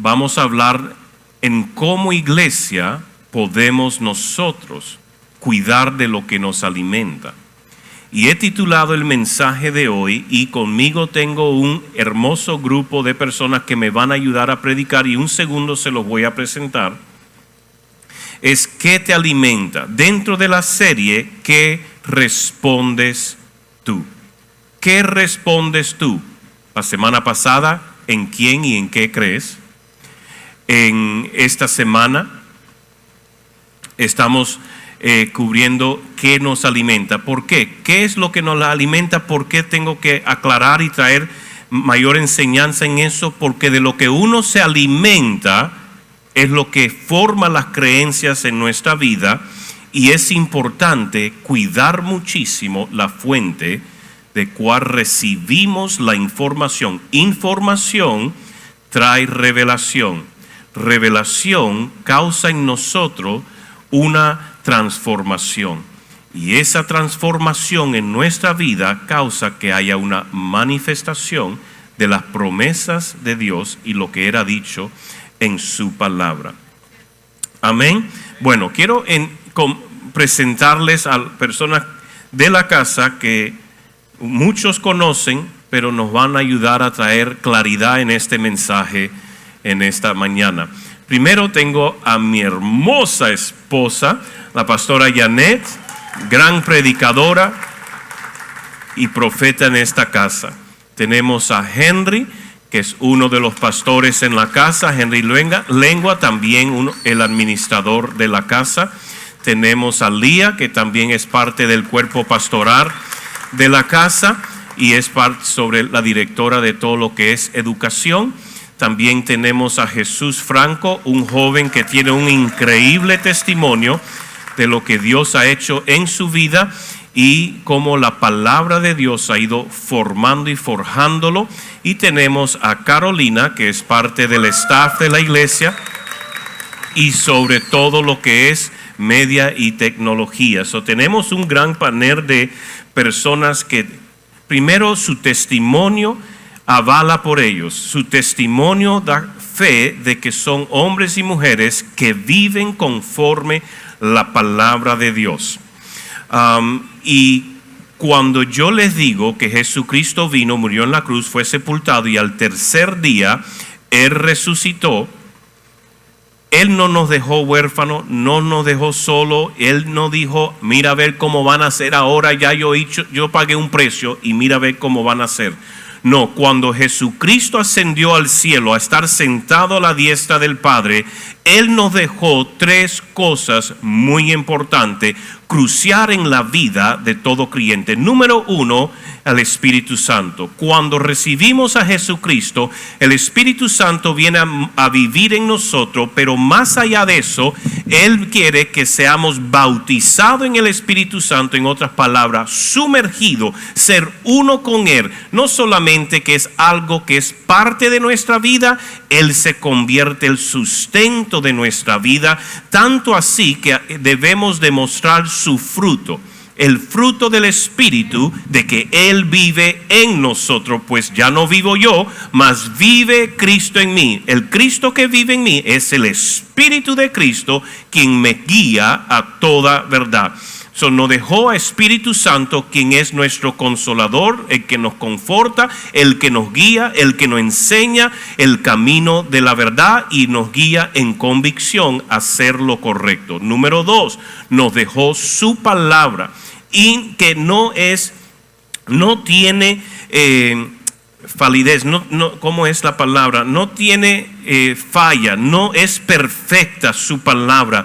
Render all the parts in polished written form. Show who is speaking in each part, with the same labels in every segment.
Speaker 1: vamos a hablar en cómo iglesia podemos nosotros cuidar de lo que nos alimenta. Y he titulado el mensaje de hoy, y conmigo tengo un hermoso grupo de personas que me van a ayudar a predicar, y un segundo se los voy a presentar. Es ¿qué te alimenta? Dentro de la serie, ¿qué respondes tú? ¿Qué respondes tú? La semana pasada, ¿en quién y en qué crees? En esta semana estamos cubriendo qué nos alimenta. ¿Por qué? ¿Qué es lo que nos alimenta? ¿Por qué tengo que aclarar y traer mayor enseñanza en eso? Porque de lo que uno se alimenta es lo que forma las creencias en nuestra vida, y es importante cuidar muchísimo la fuente de cual recibimos la información. Información trae revelación. Revelación causa en nosotros una transformación, y esa transformación en nuestra vida causa que haya una manifestación de las promesas de Dios y lo que era dicho en su palabra. Amén. Bueno, quiero presentarles a personas de la casa que muchos conocen, pero nos van a ayudar a traer claridad en este mensaje en esta mañana. Primero tengo a mi hermosa esposa, la pastora Janet, gran predicadora y profeta en esta casa. Tenemos a Henry, que es uno de los pastores en la casa, Henry Lengua, también el administrador de la casa. Tenemos a Lía, que también es parte del cuerpo pastoral de la casa y es parte sobre la directora de todo lo que es educación. También tenemos a Jesús Franco, un joven que tiene un increíble testimonio de lo que Dios ha hecho en su vida y cómo la palabra de Dios ha ido formando y forjándolo. Y tenemos a Carolina, que es parte del staff de la iglesia y sobre todo lo que es media y tecnología. Tenemos un gran panel de personas que primero su testimonio avala por ellos. Su testimonio da fe de que son hombres y mujeres que viven conforme la palabra de Dios. Y cuando yo les digo que Jesucristo vino, murió en la cruz, fue sepultado y al tercer día Él resucitó, Él no nos dejó huérfanos, no nos dejó solo. Él no dijo, mira a ver cómo van a hacer ahora, ya yo pagué un precio y mira a ver cómo van a hacer. No, cuando Jesucristo ascendió al cielo a estar sentado a la diestra del Padre, Él nos dejó tres cosas muy importantes, crucial en la vida de todo creyente. Número uno, el Espíritu Santo. Cuando recibimos a Jesucristo, el Espíritu Santo viene a vivir en nosotros, pero más allá de eso, Él quiere que seamos bautizados en el Espíritu Santo, en otras palabras, sumergidos, ser uno con Él. No solamente que es algo que es parte de nuestra vida, Él se convierte en el sustento de nuestra vida, tanto así que debemos demostrar su fruto, el fruto del Espíritu, de que Él vive en nosotros. Pues ya no vivo yo, mas vive Cristo en mí. El Cristo que vive en mí es el Espíritu de Cristo, quien me guía a toda verdad. Nos dejó a Espíritu Santo, quien es nuestro consolador, el que nos conforta, el que nos guía, el que nos enseña el camino de la verdad y nos guía en convicción a hacer lo correcto. Número dos, nos dejó su palabra, y que no tiene falidez, ¿cómo es la palabra? No tiene falla, no es perfecta su palabra.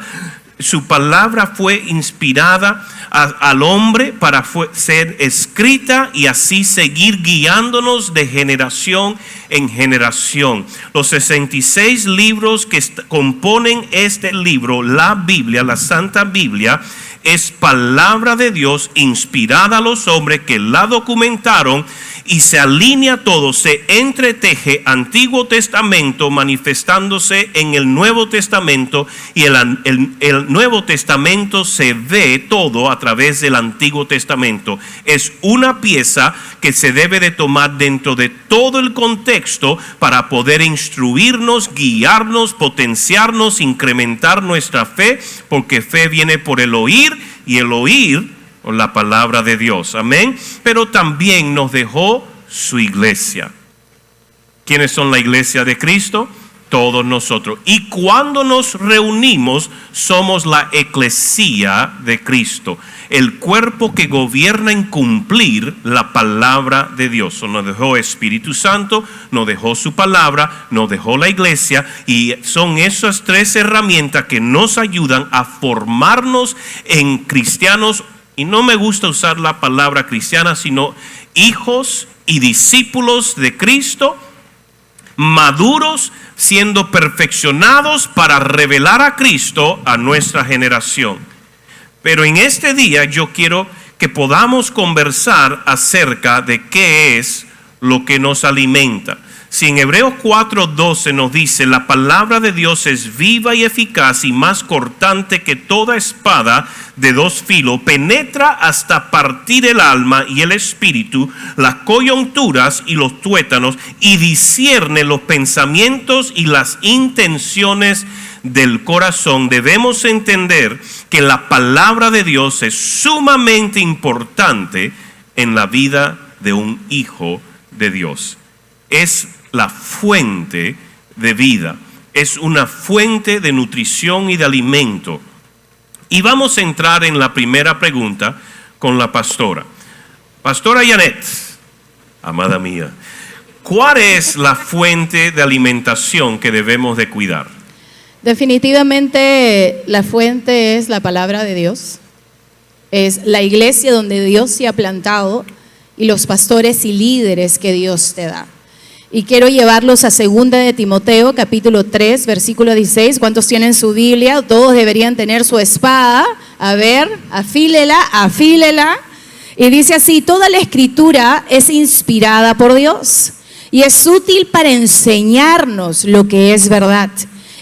Speaker 1: Su palabra fue inspirada al hombre para ser escrita y así seguir guiándonos de generación en generación. Los 66 libros que componen este libro, la Biblia, la Santa Biblia, es palabra de Dios inspirada a los hombres que la documentaron y se alinea todo, se entreteje Antiguo Testamento manifestándose en el Nuevo Testamento, y el Nuevo Testamento se ve todo a través del Antiguo Testamento. Es una pieza que se debe de tomar dentro de todo el contexto para poder instruirnos, guiarnos, potenciarnos, incrementar nuestra fe, porque fe viene por el oír y el oír por la palabra de Dios. Amén. Pero también nos dejó su iglesia. ¿Quiénes son la iglesia de Cristo? Todos nosotros. Y cuando nos reunimos, somos la eclesía de Cristo, el cuerpo que gobierna en cumplir la palabra de Dios. Nos dejó Espíritu Santo, nos dejó su palabra, nos dejó la iglesia, y son esas tres herramientas que nos ayudan a formarnos en cristianos. Y no me gusta usar la palabra cristiana, sino hijos y discípulos de Cristo, maduros, siendo perfeccionados para revelar a Cristo a nuestra generación. Pero en este día yo quiero que podamos conversar acerca de qué es lo que nos alimenta. Si en Hebreos 4:12 nos dice: la palabra de Dios es viva y eficaz y más cortante que toda espada de dos filos, penetra hasta partir el alma y el espíritu, las coyunturas y los tuétanos, y discierne los pensamientos y las intenciones del corazón. Debemos entender que la palabra de Dios es sumamente importante en la vida de un hijo de Dios. Es la fuente de vida, es una fuente de nutrición y de alimento. Y vamos a entrar en la primera pregunta con la pastora. Pastora Janet, amada mía, ¿cuál es la fuente de alimentación que debemos de cuidar?
Speaker 2: Definitivamente la fuente es la palabra de Dios, es la iglesia donde Dios se ha plantado y los pastores y líderes que Dios te da. Y quiero llevarlos a 2 de Timoteo, capítulo 3, versículo 16. ¿Cuántos tienen su Biblia? Todos deberían tener su espada. A ver, afílela. Y dice así: toda la escritura es inspirada por Dios y es útil para enseñarnos lo que es verdad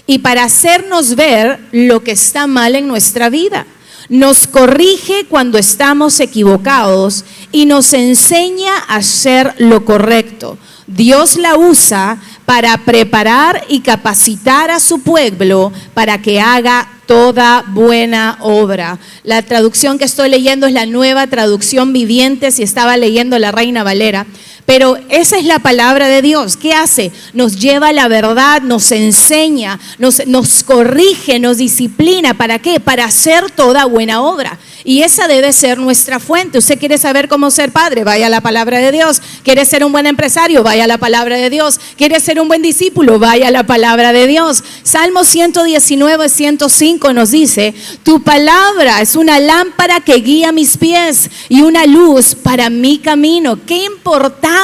Speaker 2: y para hacernos ver lo que está mal en nuestra vida. Nos corrige cuando estamos equivocados y nos enseña a hacer lo correcto. Dios la usa para preparar y capacitar a su pueblo para que haga toda buena obra. La traducción que estoy leyendo es la Nueva Traducción Viviente, si estaba leyendo la Reina Valera. Pero esa es la palabra de Dios. ¿Qué hace? Nos lleva a la verdad, nos enseña, nos corrige, nos disciplina. ¿Para qué? Para hacer toda buena obra. Y esa debe ser nuestra fuente. ¿Usted quiere saber cómo ser padre? Vaya a la palabra de Dios. ¿Quiere ser un buen empresario? Vaya a la palabra de Dios. ¿Quiere ser un buen discípulo? Vaya a la palabra de Dios. Salmo 119, 105 nos dice: tu palabra es una lámpara que guía mis pies y una luz para mi camino. Qué importante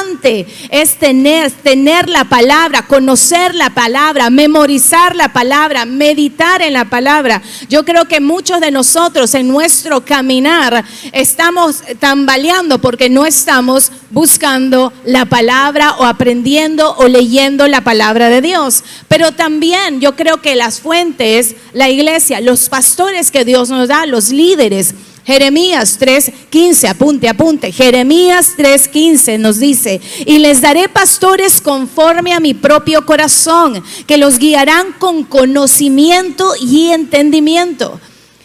Speaker 2: es tener la palabra, conocer la palabra, memorizar la palabra, meditar en la palabra. Yo creo que muchos de nosotros en nuestro caminar estamos tambaleando porque no estamos buscando la palabra o aprendiendo o leyendo la palabra de Dios. Pero también yo creo que las fuentes, la iglesia, los pastores que Dios nos da, los líderes. Jeremías 3:15, apunte. Jeremías 3:15 nos dice: y les daré pastores conforme a mi propio corazón, que los guiarán con conocimiento y entendimiento.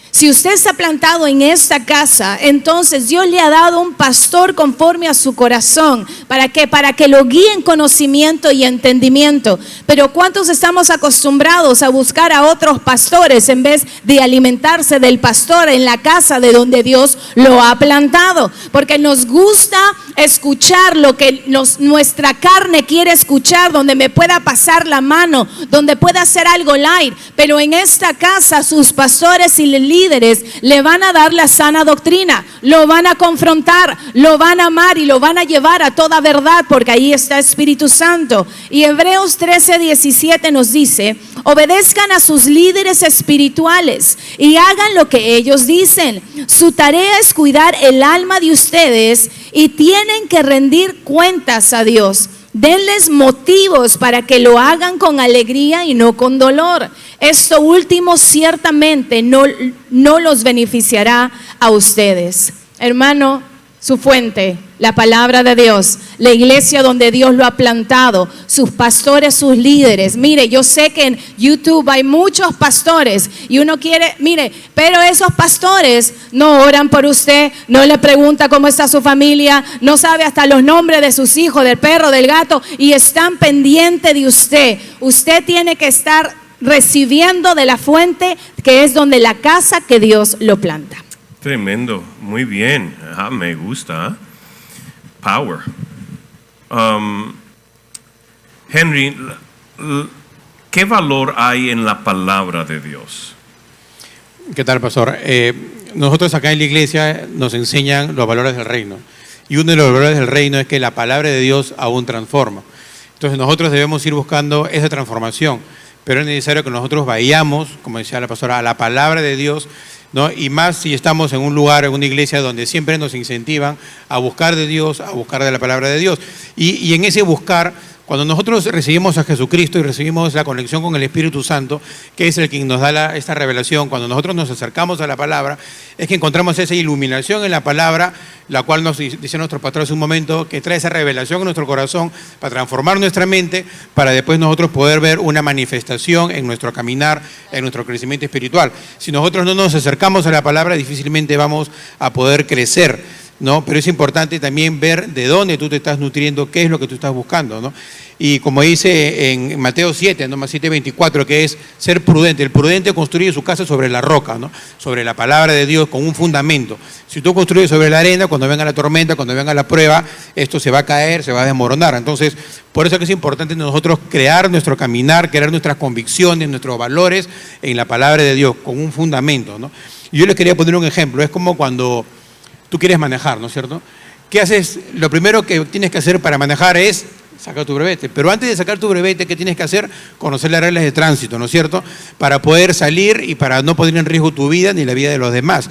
Speaker 2: Si usted se ha plantado en esta casa, entonces Dios le ha dado un pastor conforme a su corazón. ¿Para qué? Para que lo guíe en conocimiento y entendimiento. Pero ¿cuántos estamos acostumbrados a buscar a otros pastores en vez de alimentarse del pastor en la casa de donde Dios lo ha plantado? Porque nos gusta escuchar lo que nuestra carne quiere escuchar, donde me pueda pasar la mano, donde pueda hacer algo light. Pero en esta casa sus pastores y líderes le van a dar la sana doctrina, lo van a confrontar, lo van a amar y lo van a llevar a toda verdad, porque ahí está Espíritu Santo. Y Hebreos 13:17 nos dice: obedezcan a sus líderes espirituales y hagan lo que ellos dicen. Su tarea es cuidar el alma de ustedes y tienen que rendir cuentas a Dios. Denles motivos para que lo hagan con alegría y no con dolor. Esto último ciertamente no los beneficiará a ustedes. Hermano, su fuente, la palabra de Dios, la iglesia donde Dios lo ha plantado, sus pastores, sus líderes. Mire, yo sé que en YouTube hay muchos pastores y uno quiere, mire, pero esos pastores no oran por usted, no le pregunta cómo está su familia, no sabe hasta los nombres de sus hijos, del perro, del gato, y están pendientes de usted. Usted tiene que estar recibiendo de la fuente que es donde la casa que Dios lo planta.
Speaker 1: Tremendo, muy bien. Me gusta. Power. Henry, ¿qué valor hay en la palabra de Dios?
Speaker 3: ¿Qué tal, pastor? Nosotros acá en la iglesia nos enseñan los valores del reino. Y uno de los valores del reino es que la palabra de Dios aún transforma. Entonces nosotros debemos ir buscando esa transformación. Pero es necesario que nosotros vayamos, como decía la pastora, a la palabra de Dios, ¿no? Y más si estamos en un lugar, en una iglesia donde siempre nos incentivan a buscar de Dios, a buscar de la palabra de Dios. Y en ese buscar, cuando nosotros recibimos a Jesucristo y recibimos la conexión con el Espíritu Santo, que es el quien nos da esta revelación, cuando nosotros nos acercamos a la palabra, es que encontramos esa iluminación en la palabra, la cual nos dice nuestro pastor hace un momento, que trae esa revelación en nuestro corazón para transformar nuestra mente, para después nosotros poder ver una manifestación en nuestro caminar, en nuestro crecimiento espiritual. Si nosotros no nos acercamos a la palabra, difícilmente vamos a poder crecer, ¿no? Pero es importante también ver de dónde tú te estás nutriendo, qué es lo que tú estás buscando, ¿no? Y como dice en Mateo 7, ¿no? 7:24, que es ser prudente. El prudente construye su casa sobre la roca, ¿no? Sobre la palabra de Dios, con un fundamento. Si tú construyes sobre la arena, cuando venga la tormenta, cuando venga la prueba, esto se va a caer, se va a desmoronar. Entonces, por eso es que es importante nosotros crear nuestro caminar, crear nuestras convicciones, nuestros valores en la palabra de Dios, con un fundamento, ¿no? Y yo les quería poner un ejemplo. Es como cuando tú quieres manejar, ¿no es cierto? ¿Qué haces? Lo primero que tienes que hacer para manejar es sacar tu brevete. Pero antes de sacar tu brevete, ¿qué tienes que hacer? Conocer las reglas de tránsito, ¿no es cierto? Para poder salir y para no poner en riesgo tu vida ni la vida de los demás.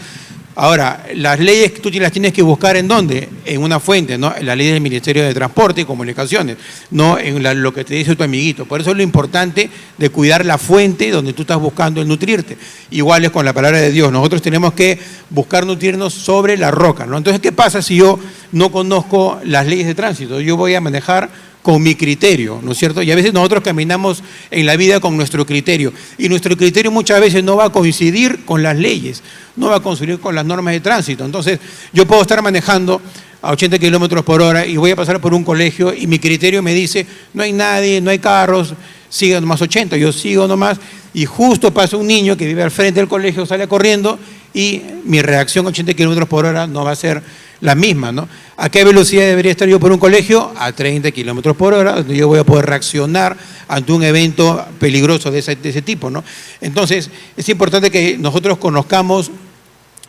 Speaker 3: Ahora, las leyes tú las tienes que buscar ¿en dónde? En una fuente, ¿no? En la ley del Ministerio de Transporte y Comunicaciones, no en lo que te dice tu amiguito. Por eso es lo importante de cuidar la fuente donde tú estás buscando el nutrirte. Igual es con la palabra de Dios. Nosotros tenemos que buscar nutrirnos sobre la roca, ¿no? Entonces, ¿qué pasa si yo no conozco las leyes de tránsito? Yo voy a manejar con mi criterio, ¿no es cierto? Y a veces nosotros caminamos en la vida con nuestro criterio. Y nuestro criterio muchas veces no va a coincidir con las leyes, no va a coincidir con las normas de tránsito. Entonces, yo puedo estar manejando a 80 kilómetros por hora y voy a pasar por un colegio y mi criterio me dice, no hay nadie, no hay carros, siga nomás 80, yo sigo nomás. Y justo pasa un niño que vive al frente del colegio, sale corriendo y mi reacción a 80 kilómetros por hora no va a ser la misma, ¿no? ¿A qué velocidad debería estar yo por un colegio? A 30 kilómetros por hora, donde yo voy a poder reaccionar ante un evento peligroso de ese tipo, ¿no? Entonces, es importante que nosotros conozcamos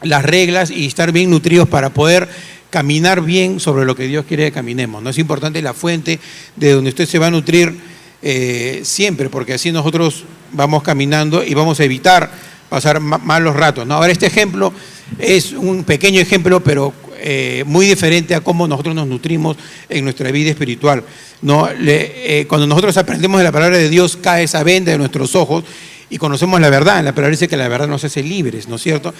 Speaker 3: las reglas y estar bien nutridos para poder caminar bien sobre lo que Dios quiere que caminemos, ¿no? Es importante la fuente de donde usted se va a nutrir siempre, porque así nosotros vamos caminando y vamos a evitar pasar malos ratos, ¿no? Ahora, este ejemplo es un pequeño ejemplo, pero muy diferente a cómo nosotros nos nutrimos en nuestra vida espiritual, ¿no? Cuando nosotros aprendemos de la palabra de Dios, cae esa venda de nuestros ojos y conocemos la verdad. La palabra dice que la verdad nos hace libres, ¿no es cierto?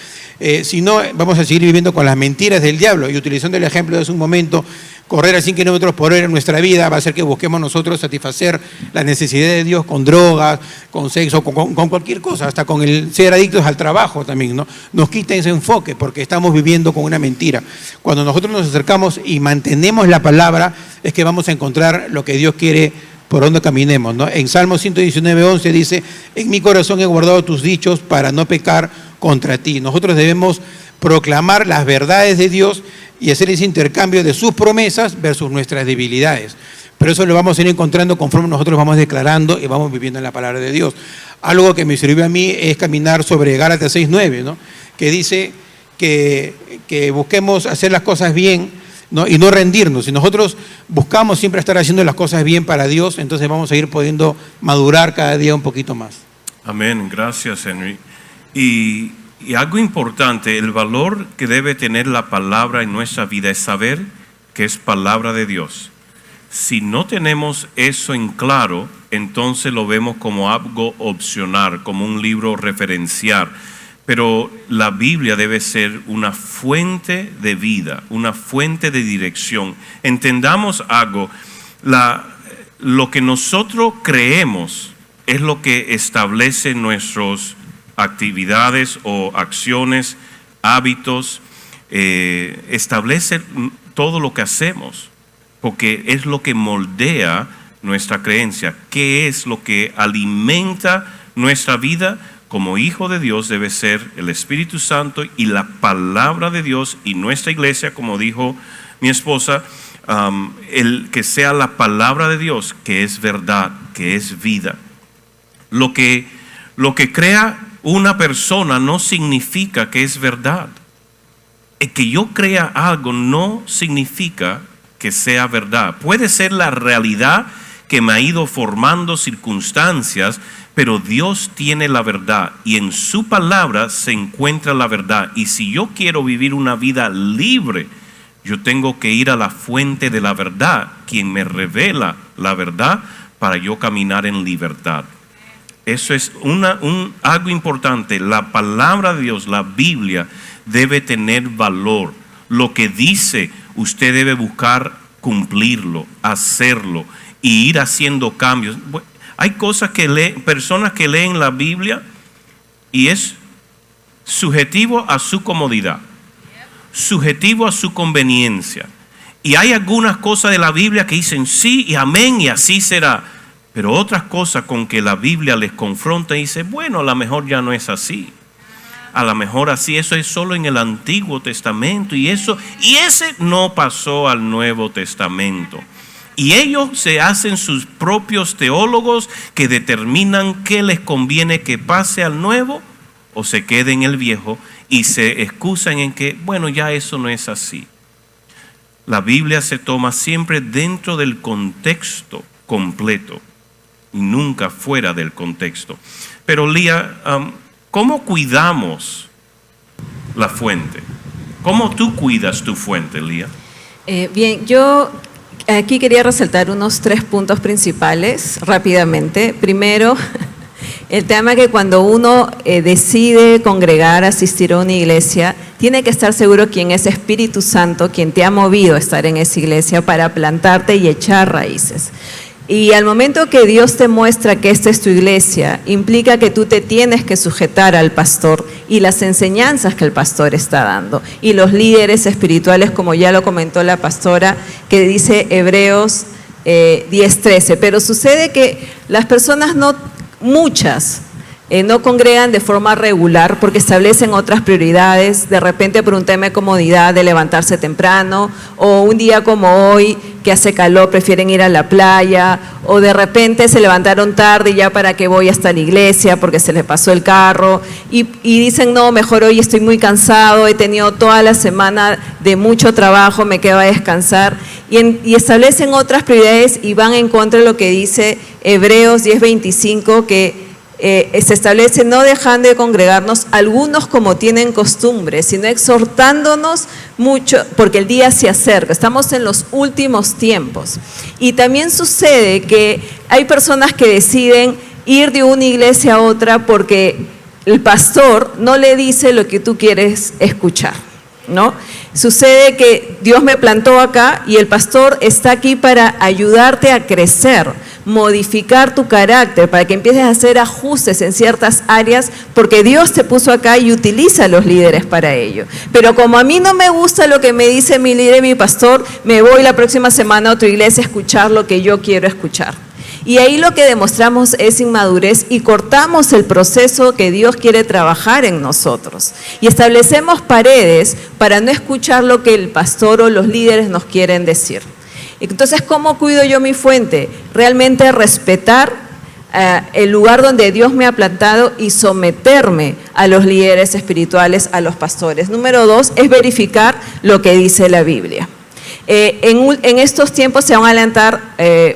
Speaker 3: Si no, vamos a seguir viviendo con las mentiras del diablo. Y utilizando el ejemplo de hace un momento, correr a 100 kilómetros por hora en nuestra vida va a hacer que busquemos nosotros satisfacer la necesidad de Dios con drogas, con sexo, con cualquier cosa, hasta con el ser adictos al trabajo también, ¿no? Nos quita ese enfoque porque estamos viviendo con una mentira. Cuando nosotros nos acercamos y mantenemos la palabra, es que vamos a encontrar lo que Dios quiere por donde caminemos, ¿no? En Salmo 119:11 dice, en mi corazón he guardado tus dichos para no pecar contra ti. Nosotros debemos proclamar las verdades de Dios y hacer ese intercambio de sus promesas versus nuestras debilidades. Pero eso lo vamos a ir encontrando conforme nosotros vamos declarando y vamos viviendo en la palabra de Dios. Algo que me sirvió a mí es caminar sobre Gálatas 6:9, ¿no? Que dice que busquemos hacer las cosas bien, ¿no? Y no rendirnos. Si nosotros buscamos siempre estar haciendo las cosas bien para Dios, entonces vamos a ir pudiendo madurar cada día un poquito más.
Speaker 1: Amén, gracias, Henry. Y algo importante, el valor que debe tener la palabra en nuestra vida es saber que es palabra de Dios. Si no tenemos eso en claro, entonces lo vemos como algo opcional, como un libro referencial. Pero la Biblia debe ser una fuente de vida, una fuente de dirección. Entendamos algo, lo que nosotros creemos es lo que establece nuestras actividades o acciones, hábitos, establece todo lo que hacemos, porque es lo que moldea nuestra creencia. ¿Qué es lo que alimenta nuestra vida? Como hijo de Dios debe ser el Espíritu Santo y la palabra de Dios, y nuestra iglesia, como dijo mi esposa, el que sea la palabra de Dios, que es verdad, que es vida. Lo que crea una persona no significa que es verdad. El que yo crea algo no significa que sea verdad. Puede ser la realidad que me ha ido formando circunstancias, pero Dios tiene la verdad y en su palabra se encuentra la verdad. Y si yo quiero vivir una vida libre, yo tengo que ir a la fuente de la verdad, quien me revela la verdad, para yo caminar en libertad. Eso es algo importante. La palabra de Dios, la Biblia, debe tener valor. Lo que dice, usted debe buscar cumplirlo, hacerlo y ir haciendo cambios. Hay cosas personas que leen la Biblia y es subjetivo a su comodidad, subjetivo a su conveniencia. Y hay algunas cosas de la Biblia que dicen sí y amén y así será. Pero otras cosas con que la Biblia les confronta y dice, bueno, a lo mejor ya no es así. A lo mejor así, eso es solo en el Antiguo Testamento y ese no pasó al Nuevo Testamento. Y ellos se hacen sus propios teólogos que determinan qué les conviene que pase al Nuevo o se quede en el Viejo y se excusan en que, bueno, ya eso no es así. La Biblia se toma siempre dentro del contexto completo y nunca fuera del contexto. Pero Lía, ¿cómo cuidamos la fuente? ¿Cómo tú cuidas tu fuente, Lía?
Speaker 4: Bien, yo aquí quería resaltar unos 3 puntos principales rápidamente. Primero, el tema que cuando uno decide congregar, asistir a una iglesia, tiene que estar seguro quién es Espíritu Santo, quien te ha movido a estar en esa iglesia para plantarte y echar raíces. Y al momento que Dios te muestra que esta es tu iglesia, implica que tú te tienes que sujetar al pastor y las enseñanzas que el pastor está dando. Y los líderes espirituales, como ya lo comentó la pastora, que dice Hebreos 10:13. Pero sucede que las personas muchas no congregan de forma regular porque establecen otras prioridades, de repente por un tema de comodidad, de levantarse temprano, o un día como hoy que hace calor prefieren ir a la playa, o de repente se levantaron tarde y ya para qué voy hasta la iglesia porque se les pasó el carro, y dicen no, mejor hoy estoy muy cansado, he tenido toda la semana de mucho trabajo, me quedo a descansar, y establecen otras prioridades y van en contra de lo que dice Hebreos 10:25, que se establece no dejando de congregarnos algunos como tienen costumbre, sino exhortándonos mucho porque el día se acerca, estamos en los últimos tiempos. Y también sucede que hay personas que deciden ir de una iglesia a otra porque el pastor no le dice lo que tú quieres escuchar, ¿no? Sucede que Dios me plantó acá y el pastor está aquí para ayudarte a crecer, modificar tu carácter, para que empieces a hacer ajustes en ciertas áreas, porque Dios te puso acá y utiliza a los líderes para ello. Pero como a mí no me gusta lo que me dice mi líder, mi pastor, me voy la próxima semana a otra iglesia a escuchar lo que yo quiero escuchar. Y ahí lo que demostramos es inmadurez y cortamos el proceso que Dios quiere trabajar en nosotros. Y establecemos paredes para no escuchar lo que el pastor o los líderes nos quieren decir. Entonces, ¿cómo cuido yo mi fuente? Realmente respetar el lugar donde Dios me ha plantado y someterme a los líderes espirituales, a los pastores. Número 2 es verificar lo que dice la Biblia. En estos tiempos se van a levantar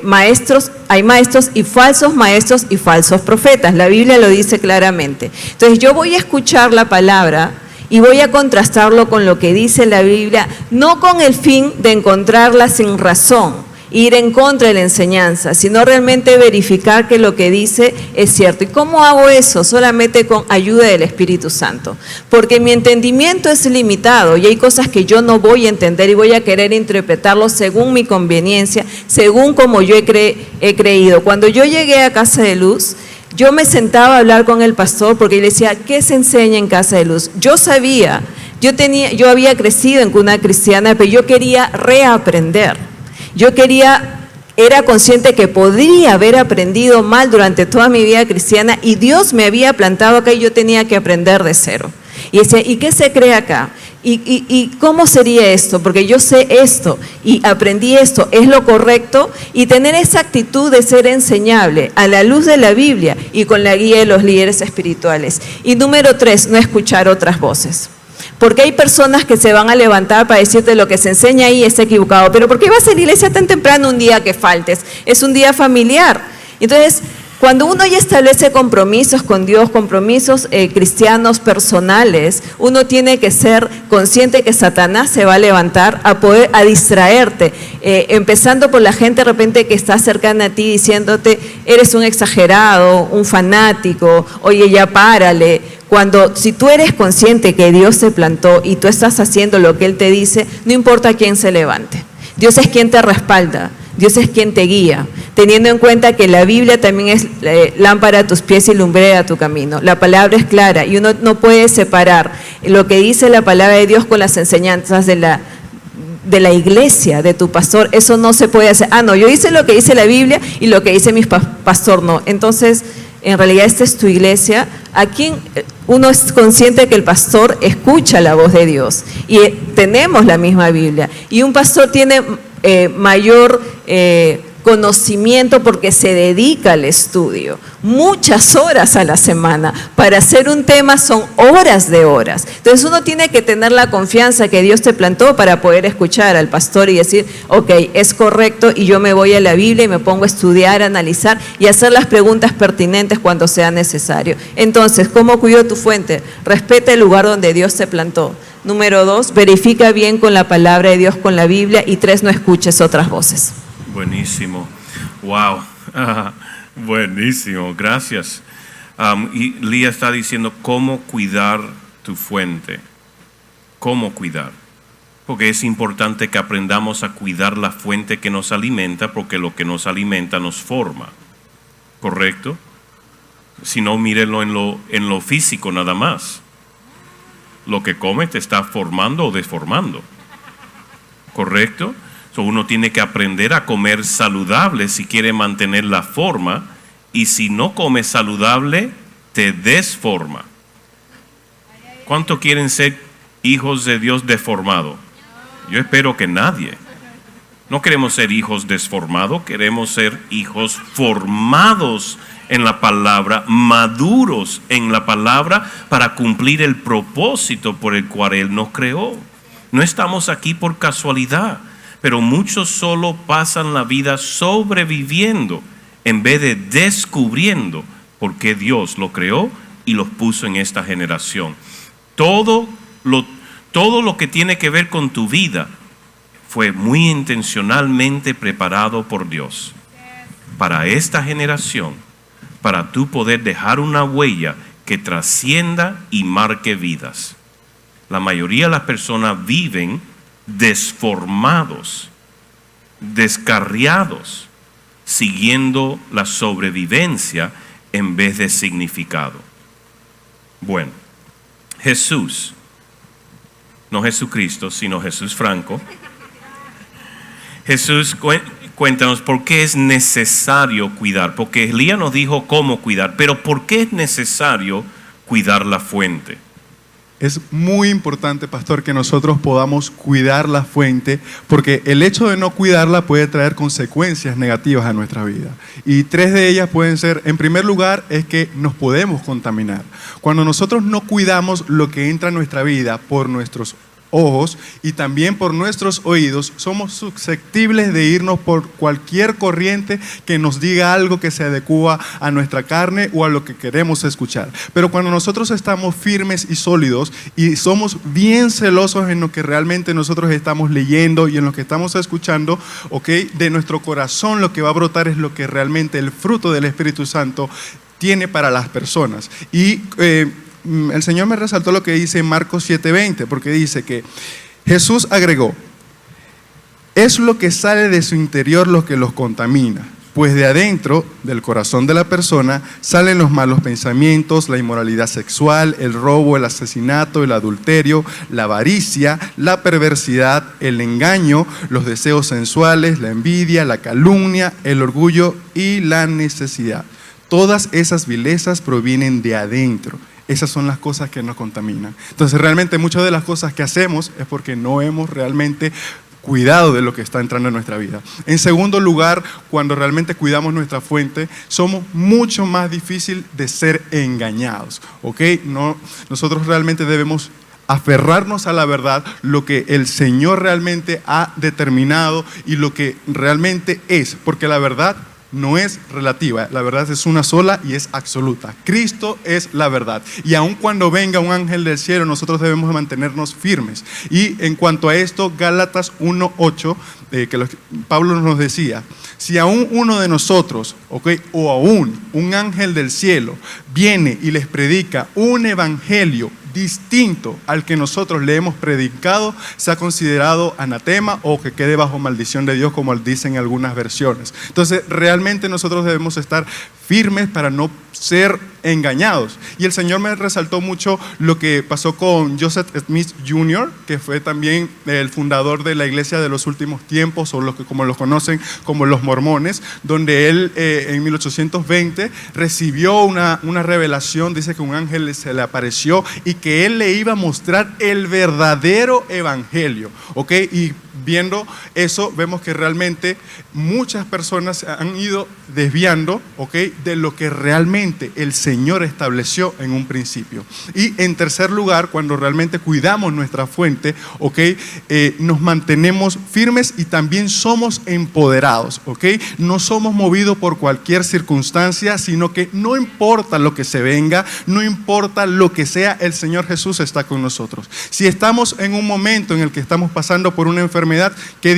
Speaker 4: maestros, hay maestros y falsos profetas. La Biblia lo dice claramente. Entonces yo voy a escuchar la palabra y voy a contrastarlo con lo que dice la Biblia, no con el fin de encontrarla sin razón, ir en contra de la enseñanza, sino realmente verificar que lo que dice es cierto. ¿Y cómo hago eso? Solamente con ayuda del Espíritu Santo, porque mi entendimiento es limitado y hay cosas que yo no voy a entender y voy a querer interpretarlo según mi conveniencia, según como yo he creído. Cuando yo llegué a Casa de Luz, yo me sentaba a hablar con el pastor porque él decía, ¿qué se enseña en Casa de Luz? Yo sabía, yo había crecido en cuna cristiana, pero yo quería reaprender. Era consciente que podría haber aprendido mal durante toda mi vida cristiana y Dios me había plantado acá y yo tenía que aprender de cero. Y decía, ¿y qué se cree acá? ¿Y cómo sería esto? Porque yo sé esto y aprendí esto, ¿es lo correcto? Y tener esa actitud de ser enseñable a la luz de la Biblia y con la guía de los líderes espirituales. Y número 3, no escuchar otras voces. Porque hay personas que se van a levantar para decirte lo que se enseña ahí es equivocado. Pero ¿por qué vas a la iglesia tan temprano un día que faltes? Es un día familiar. Entonces, cuando uno ya establece compromisos con Dios, compromisos cristianos personales, uno tiene que ser consciente que Satanás se va a levantar a distraerte, empezando por la gente de repente que está cercana a ti diciéndote, eres un exagerado, un fanático, oye, ya párale. Si tú eres consciente que Dios te plantó y tú estás haciendo lo que Él te dice, no importa quién se levante. Dios es quien te respalda, Dios es quien te guía, teniendo en cuenta que la Biblia también es lámpara a tus pies y lumbrera a tu camino. La palabra es clara y uno no puede separar lo que dice la palabra de Dios con las enseñanzas de la iglesia, de tu pastor. Eso no se puede hacer. No, yo hice lo que dice la Biblia y lo que dice mi pastor no. Entonces, en realidad esta es tu iglesia. Aquí uno es consciente que el pastor escucha la voz de Dios y tenemos la misma Biblia. Y un pastor tiene mayor conocimiento porque se dedica al estudio, muchas horas a la semana. Para hacer un tema son horas de horas. Entonces uno tiene que tener la confianza que Dios te plantó para poder escuchar al pastor y decir, ok, es correcto, y yo me voy a la Biblia y me pongo a estudiar, a analizar y a hacer las preguntas pertinentes cuando sea necesario. Entonces, ¿cómo cuido tu fuente? Respeta el lugar donde Dios te plantó. Número 2, verifica bien con la palabra de Dios, con la Biblia. Y 3, no escuches otras voces.
Speaker 1: Buenísimo. Wow. Buenísimo. Gracias. Y Lía está diciendo cómo cuidar tu fuente. ¿Cómo cuidar? Porque es importante que aprendamos a cuidar la fuente que nos alimenta, porque lo que nos alimenta nos forma. ¿Correcto? Si no, mírenlo en lo físico nada más. Lo que come te está formando o deformando. ¿Correcto? Uno tiene que aprender a comer saludable si quiere mantener la forma, y si no comes saludable, te desforma. ¿Cuánto quieren ser hijos de Dios deformados? Yo espero que nadie. No queremos ser hijos desformados, queremos ser hijos formados en la palabra, maduros en la palabra para cumplir el propósito por el cual Él nos creó. No estamos aquí por casualidad. Pero muchos solo pasan la vida sobreviviendo en vez de descubriendo por qué Dios lo creó y los puso en esta generación. Todo lo que tiene que ver con tu vida fue muy intencionalmente preparado por Dios para esta generación, para tú poder dejar una huella que trascienda y marque vidas. La mayoría de las personas viven desformados, descarriados, siguiendo la sobrevivencia en vez de significado. Bueno, Jesús, no Jesucristo, sino Jesús Franco. Jesús, cuéntanos por qué es necesario cuidar, porque Elías nos dijo cómo cuidar, pero ¿por qué es necesario cuidar la fuente?
Speaker 5: Es muy importante, pastor, que nosotros podamos cuidar la fuente, porque el hecho de no cuidarla puede traer consecuencias negativas a nuestra vida. Y 3 de ellas pueden ser, en primer lugar, es que nos podemos contaminar. Cuando nosotros no cuidamos lo que entra en nuestra vida por nuestros ojos y también por nuestros oídos, somos susceptibles de irnos por cualquier corriente que nos diga algo que se adecua a nuestra carne o a lo que queremos escuchar. Pero cuando nosotros estamos firmes y sólidos y somos bien celosos en lo que realmente nosotros estamos leyendo y en lo que estamos escuchando, ¿ok? De nuestro corazón lo que va a brotar es lo que realmente el fruto del Espíritu Santo tiene para las personas. Y el Señor me resaltó lo que dice en Marcos 7:20, porque dice que Jesús agregó: es lo que sale de su interior lo que los contamina, pues de adentro del corazón de la persona salen los malos pensamientos, la inmoralidad sexual, el robo, el asesinato, el adulterio, la avaricia, la perversidad, el engaño, los deseos sensuales, la envidia, la calumnia, el orgullo y la necesidad. Todas esas vilezas provienen de adentro. Esas son las cosas que nos contaminan. Entonces realmente muchas de las cosas que hacemos es porque no hemos realmente cuidado de lo que está entrando en nuestra vida. En segundo lugar, cuando realmente cuidamos nuestra fuente, somos mucho más difícil de ser engañados, ¿ok? Nosotros realmente debemos aferrarnos a la verdad, lo que el Señor realmente ha determinado y lo que realmente es, porque la verdad no es relativa, la verdad es una sola y es absoluta. Cristo es la verdad. Y aun cuando venga un ángel del cielo, nosotros debemos mantenernos firmes. Y en cuanto a esto, Gálatas 1:8, Pablo nos decía: si aún uno de nosotros, ¿okay? O aún un ángel del cielo viene y les predica un evangelio distinto al que nosotros le hemos predicado, se ha considerado anatema o que quede bajo maldición de Dios, como dicen algunas versiones. Entonces realmente nosotros debemos estar firmes para no ser engañados. Y el Señor me resaltó mucho lo que pasó con Joseph Smith Jr., que fue también el fundador de la iglesia de los últimos tiempos, o los que como los conocen como los mormones, donde él en 1820 recibió una revelación. Dice que un ángel se le apareció y que él le iba a mostrar el verdadero evangelio, ¿ok? Y viendo eso, vemos que realmente muchas personas se han ido desviando, ¿ok?, de lo que realmente el Señor estableció en un principio. Y en tercer lugar, cuando realmente cuidamos nuestra fuente, ¿ok?, nos mantenemos firmes y también somos empoderados, ¿ok? No somos movidos por cualquier circunstancia, sino que no importa lo que se venga, no importa lo que sea, el Señor Jesús está con nosotros. Si estamos en un momento en el que estamos pasando por una enfermedad, que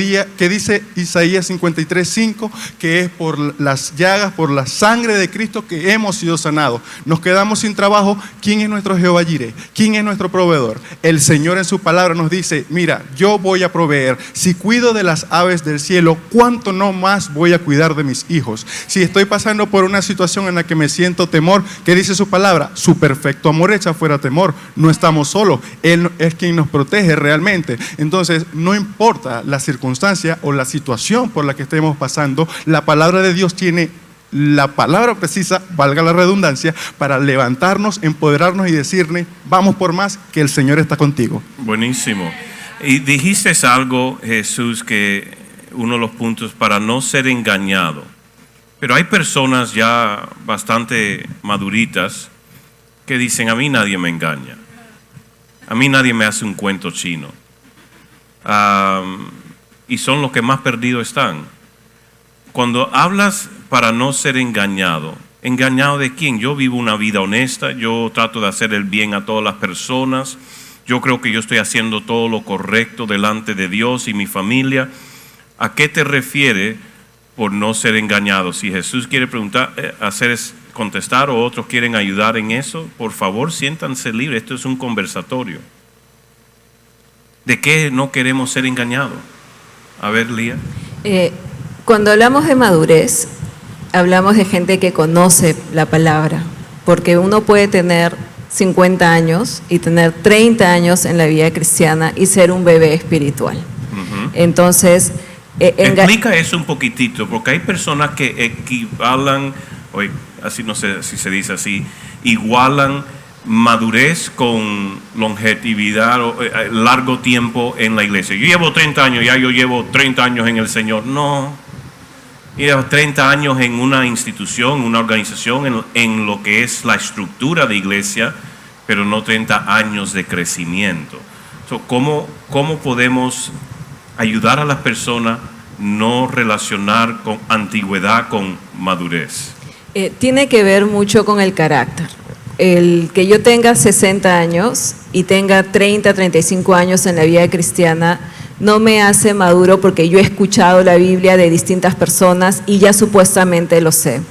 Speaker 5: dice Isaías 53:5, que es por las llagas, por la sangre de Cristo que hemos sido sanados. Nos quedamos sin trabajo. ¿Quién es nuestro Jehová Jireh? ¿Quién es nuestro proveedor? El Señor en su palabra nos dice: mira, yo voy a proveer. Si cuido de las aves del cielo, ¿cuánto no más voy a cuidar de mis hijos? Si estoy pasando por una situación en la que me siento temor, ¿qué dice su palabra? Su perfecto amor echa fuera temor. No estamos solos. Él es quien nos protege realmente. Entonces, no importa la circunstancia o la situación por la que estemos pasando, la palabra de Dios tiene la palabra precisa, valga la redundancia, para levantarnos, empoderarnos y decirle: vamos por más, que el Señor está contigo.
Speaker 1: Buenísimo. Y dijiste algo, Jesús, que uno de los puntos para no ser engañado. Pero hay personas ya bastante maduritas que dicen: a mí nadie me engaña, a mí nadie me hace un cuento chino. Y son los que más perdidos están. Cuando hablas para no ser engañado, ¿engañado de quién? Yo vivo una vida honesta, yo trato de hacer el bien a todas las personas, yo creo que yo estoy haciendo todo lo correcto delante de Dios y mi familia. ¿A qué te refieres por no ser engañado? Si Jesús quiere preguntar, contestar, o otros quieren ayudar en eso, por favor siéntanse libres, esto es un conversatorio. ¿De qué no queremos ser engañados? A ver, Lía.
Speaker 4: Cuando hablamos de madurez, hablamos de gente que conoce la palabra, porque uno puede tener 50 años y tener 30 años en la vida cristiana y ser un bebé espiritual. Entonces,
Speaker 1: explica eso un poquitito, porque hay personas que equivalan, así no sé si se dice así, igualan madurez con longevidad o largo tiempo en la iglesia. Yo llevo 30 años, ya yo llevo 30 años en el Señor. No, llevo 30 años en una institución, una organización, en lo que es la estructura de iglesia, pero no 30 años de crecimiento. ¿Cómo podemos ayudar a las personas no relacionar con antigüedad con madurez?
Speaker 4: Tiene que ver mucho con el carácter. El que yo tenga 60 años y tenga 30, 35 años en la vida cristiana no me hace maduro porque yo he escuchado la Biblia de distintas personas y ya supuestamente lo sé.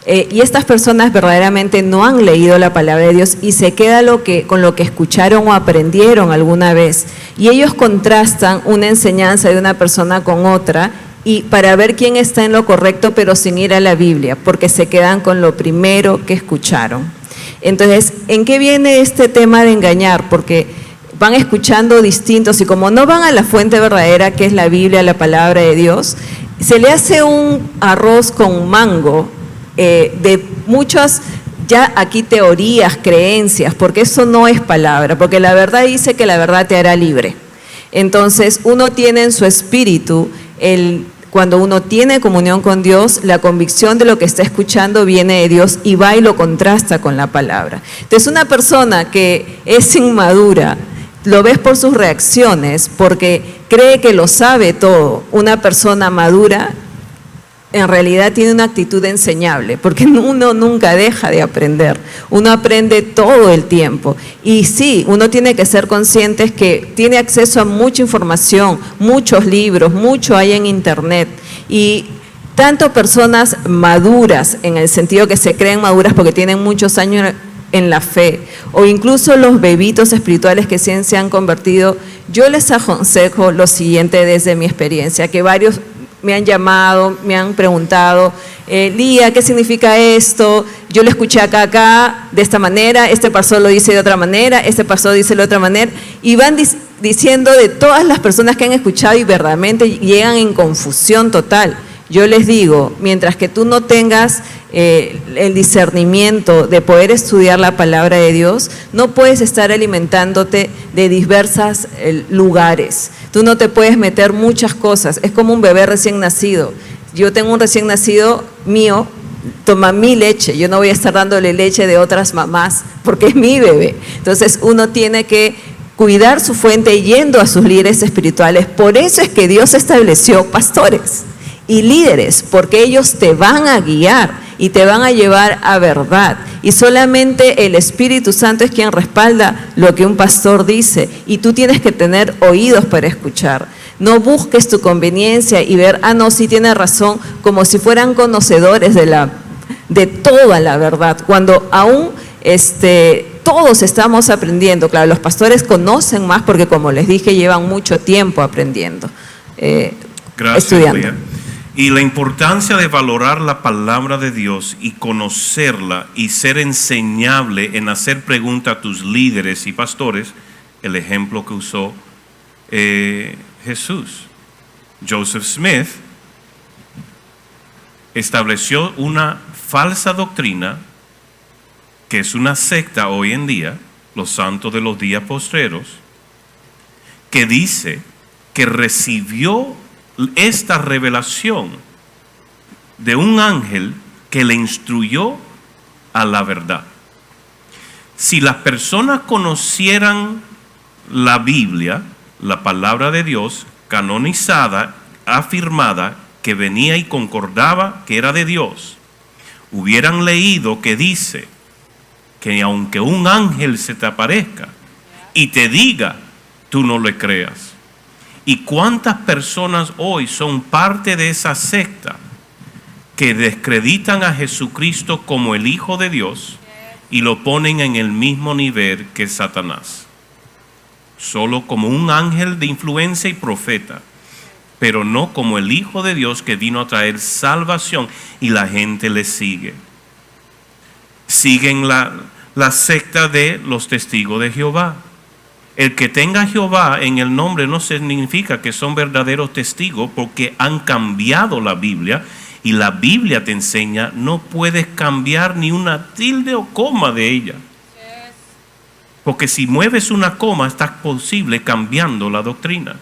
Speaker 4: Y estas personas verdaderamente no han leído la palabra de Dios y se queda con lo que escucharon o aprendieron alguna vez. Y ellos contrastan una enseñanza de una persona con otra y para ver quién está en lo correcto, pero sin ir a la Biblia, porque se quedan con lo primero que escucharon. Entonces, ¿en qué viene este tema de engañar? Porque van escuchando distintos y como no van a la fuente verdadera, que es la Biblia, la palabra de Dios, se le hace un arroz con mango de muchas, ya aquí teorías, creencias, porque eso no es palabra, porque la verdad dice que la verdad te hará libre. Entonces, uno tiene en su espíritu, cuando uno tiene comunión con Dios, la convicción de lo que está escuchando viene de Dios y va y lo contrasta con la palabra. Entonces, una persona que es inmadura, lo ves por sus reacciones, porque cree que lo sabe todo. Una persona madura en realidad tiene una actitud enseñable, porque uno nunca deja de aprender, uno aprende todo el tiempo. Y sí, uno tiene que ser consciente que tiene acceso a mucha información, muchos libros, mucho hay en internet, y tanto personas maduras, en el sentido que se creen maduras porque tienen muchos años en la fe, o incluso los bebitos espirituales que sí se han convertido, yo les aconsejo lo siguiente desde mi experiencia, que varios me han llamado, me han preguntado, Lía, ¿qué significa esto? Yo lo escuché acá, de esta manera, este pastor lo dice de otra manera, este pastor dice de otra manera, y van diciendo de todas las personas que han escuchado y verdaderamente llegan en confusión total. Yo les digo, mientras que tú no tengas el discernimiento de poder estudiar la palabra de Dios, no puedes estar alimentándote de diversos lugares. Tú no te puedes meter muchas cosas. Es como un bebé recién nacido. Yo tengo un recién nacido mío, toma mi leche. Yo no voy a estar dándole leche de otras mamás porque es mi bebé. Entonces uno tiene que cuidar su fuente yendo a sus líderes espirituales. Por eso es que Dios estableció pastores y líderes, porque ellos te van a guiar y te van a llevar a verdad. Y solamente el Espíritu Santo es quien respalda lo que un pastor dice. Y tú tienes que tener oídos para escuchar. No busques tu conveniencia y ver, no, sí tiene razón, como si fueran conocedores de toda la verdad. Cuando aún todos estamos aprendiendo. Claro, los pastores conocen más porque, como les dije, llevan mucho tiempo aprendiendo,
Speaker 1: Gracias,
Speaker 4: estudiando.
Speaker 1: Lía. Y la importancia de valorar la palabra de Dios y conocerla y ser enseñable en hacer preguntas a tus líderes y pastores, el ejemplo que usó Jesús. Joseph Smith estableció una falsa doctrina que es una secta hoy en día, los santos de los días postreros, que dice que recibió esta revelación de un ángel que le instruyó a la verdad. Si las personas conocieran la Biblia, la palabra de Dios, canonizada, afirmada, que venía y concordaba que era de Dios, hubieran leído que dice que aunque un ángel se te aparezca y te diga, tú no le creas. ¿Y cuántas personas hoy son parte de esa secta que descreditan a Jesucristo como el Hijo de Dios y lo ponen en el mismo nivel que Satanás? Solo como un ángel de influencia y profeta, pero no como el Hijo de Dios que vino a traer salvación, y la gente le sigue. Siguen la secta de los testigos de Jehová. El que tenga Jehová en el nombre no significa que son verdaderos testigos, porque han cambiado la Biblia, y la Biblia te enseña no puedes cambiar ni una tilde o coma de ella. Porque si mueves una coma, estás posible cambiando la doctrina.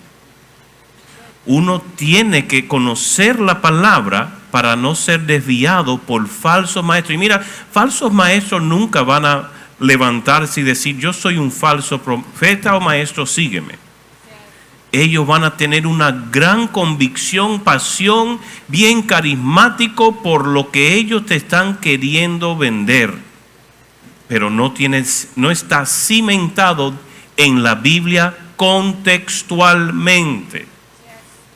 Speaker 1: Uno tiene que conocer la palabra para no ser desviado por falsos maestros. Y mira, falsos maestros nunca van a levantarse y decir, yo soy un falso profeta o maestro, sígueme. ellos van a tener una gran convicción, pasión, bien carismático por lo que ellos te están queriendo vender. Pero no está cimentado en la Biblia contextualmente.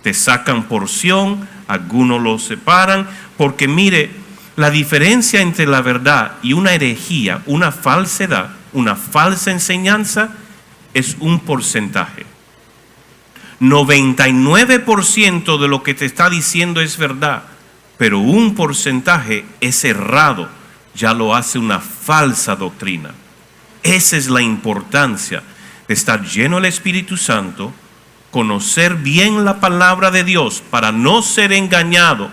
Speaker 1: Te sacan porción, algunos lo separan, porque mire, la diferencia entre la verdad y una herejía, una falsedad, una falsa enseñanza, es un porcentaje. 99% de lo que te está diciendo es verdad, pero un porcentaje es errado, ya lo hace una falsa doctrina. Esa es la importancia de estar lleno del Espíritu Santo, conocer bien la palabra de Dios para no ser engañado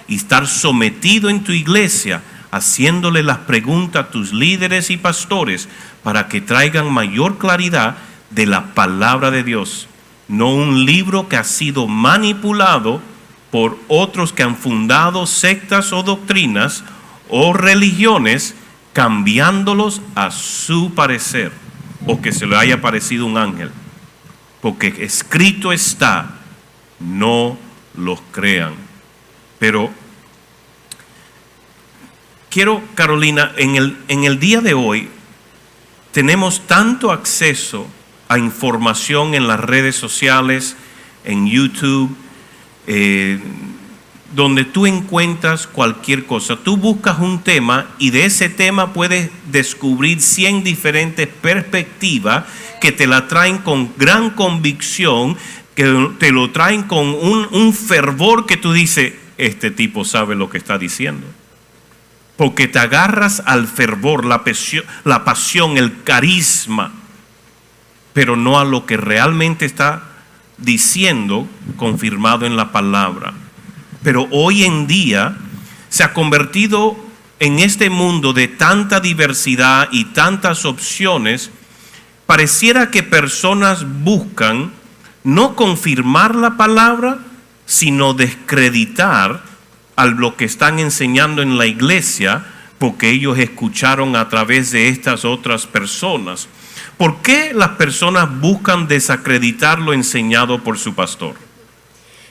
Speaker 1: y estar sometido en tu iglesia, haciéndole las preguntas a tus líderes y pastores para que traigan mayor claridad de la palabra de Dios. No un libro que ha sido manipulado por otros que han fundado sectas o doctrinas o religiones, cambiándolos a su parecer, o que se le haya parecido un ángel. Porque escrito está, no los crean. Pero quiero, Carolina, en el día de hoy tenemos tanto acceso a información en las redes sociales, en YouTube, donde tú encuentras cualquier cosa. Tú buscas un tema y de ese tema puedes descubrir 100 diferentes perspectivas que te la traen con gran convicción, que te lo traen con un fervor que tú dices, este tipo sabe lo que está diciendo. Porque te agarras al fervor, la pasión, el carisma, pero no a lo que realmente está diciendo confirmado en la palabra. Pero hoy en día se ha convertido en este mundo de tanta diversidad y tantas opciones, pareciera que personas buscan no confirmar la palabra, sino descreditar a lo que están enseñando en la iglesia, porque ellos escucharon a través de estas otras personas. ¿Por qué las personas buscan desacreditar lo enseñado por su pastor?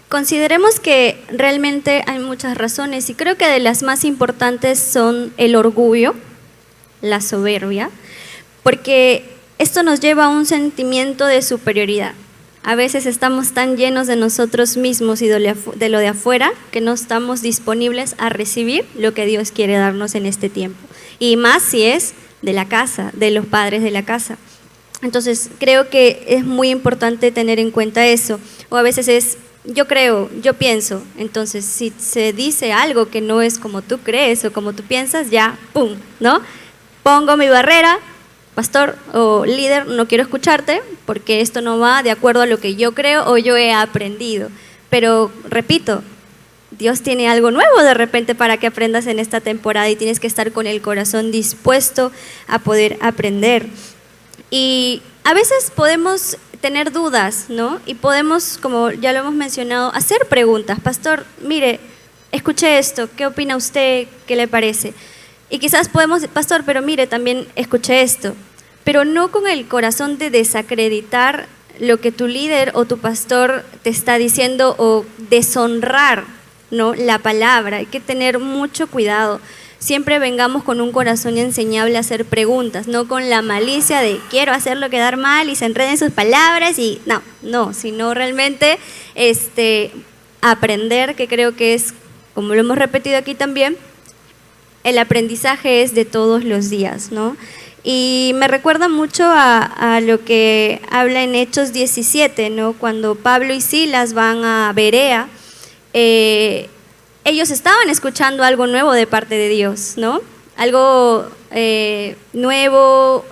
Speaker 6: Consideremos que realmente hay muchas razones y creo que de las más importantes son el orgullo, la soberbia, porque esto nos lleva a un sentimiento de superioridad. A veces estamos tan llenos de nosotros mismos y de lo de afuera que no estamos disponibles a recibir lo que Dios quiere darnos en este tiempo. Y más si es de la casa, de los padres de la casa. Entonces creo que es muy importante tener en cuenta eso. O a veces es, yo creo, yo pienso. Entonces si se dice algo que no es como tú crees o como tú piensas, ya, ¡pum!, ¿no? Pongo mi barrera. Pastor o líder, no quiero escucharte porque esto no va de acuerdo a lo que yo creo o yo he aprendido. Pero repito, Dios tiene algo nuevo de repente para que aprendas en esta temporada y tienes que estar con el corazón dispuesto a poder aprender. Y a veces podemos tener dudas, ¿no? Y podemos, como ya lo hemos mencionado, hacer preguntas. Pastor, mire, escuché esto, ¿qué opina usted? ¿Qué le parece? Y quizás podemos, pastor, pero mire, también escuché esto, pero no con el corazón de desacreditar lo que tu líder o tu pastor te está diciendo o deshonrar, ¿no?, la palabra. Hay que tener mucho cuidado. Siempre vengamos con un corazón enseñable a hacer preguntas, no con la malicia de quiero hacerlo quedar mal y se enreden sus palabras y no, sino realmente aprender, que creo que es, como lo hemos repetido aquí también, el aprendizaje es de todos los días, ¿no? Y me recuerda mucho a lo que habla en Hechos 17, ¿no? Cuando Pablo y Silas van a Berea, ellos estaban escuchando algo nuevo de parte de Dios, ¿no? Algo nuevo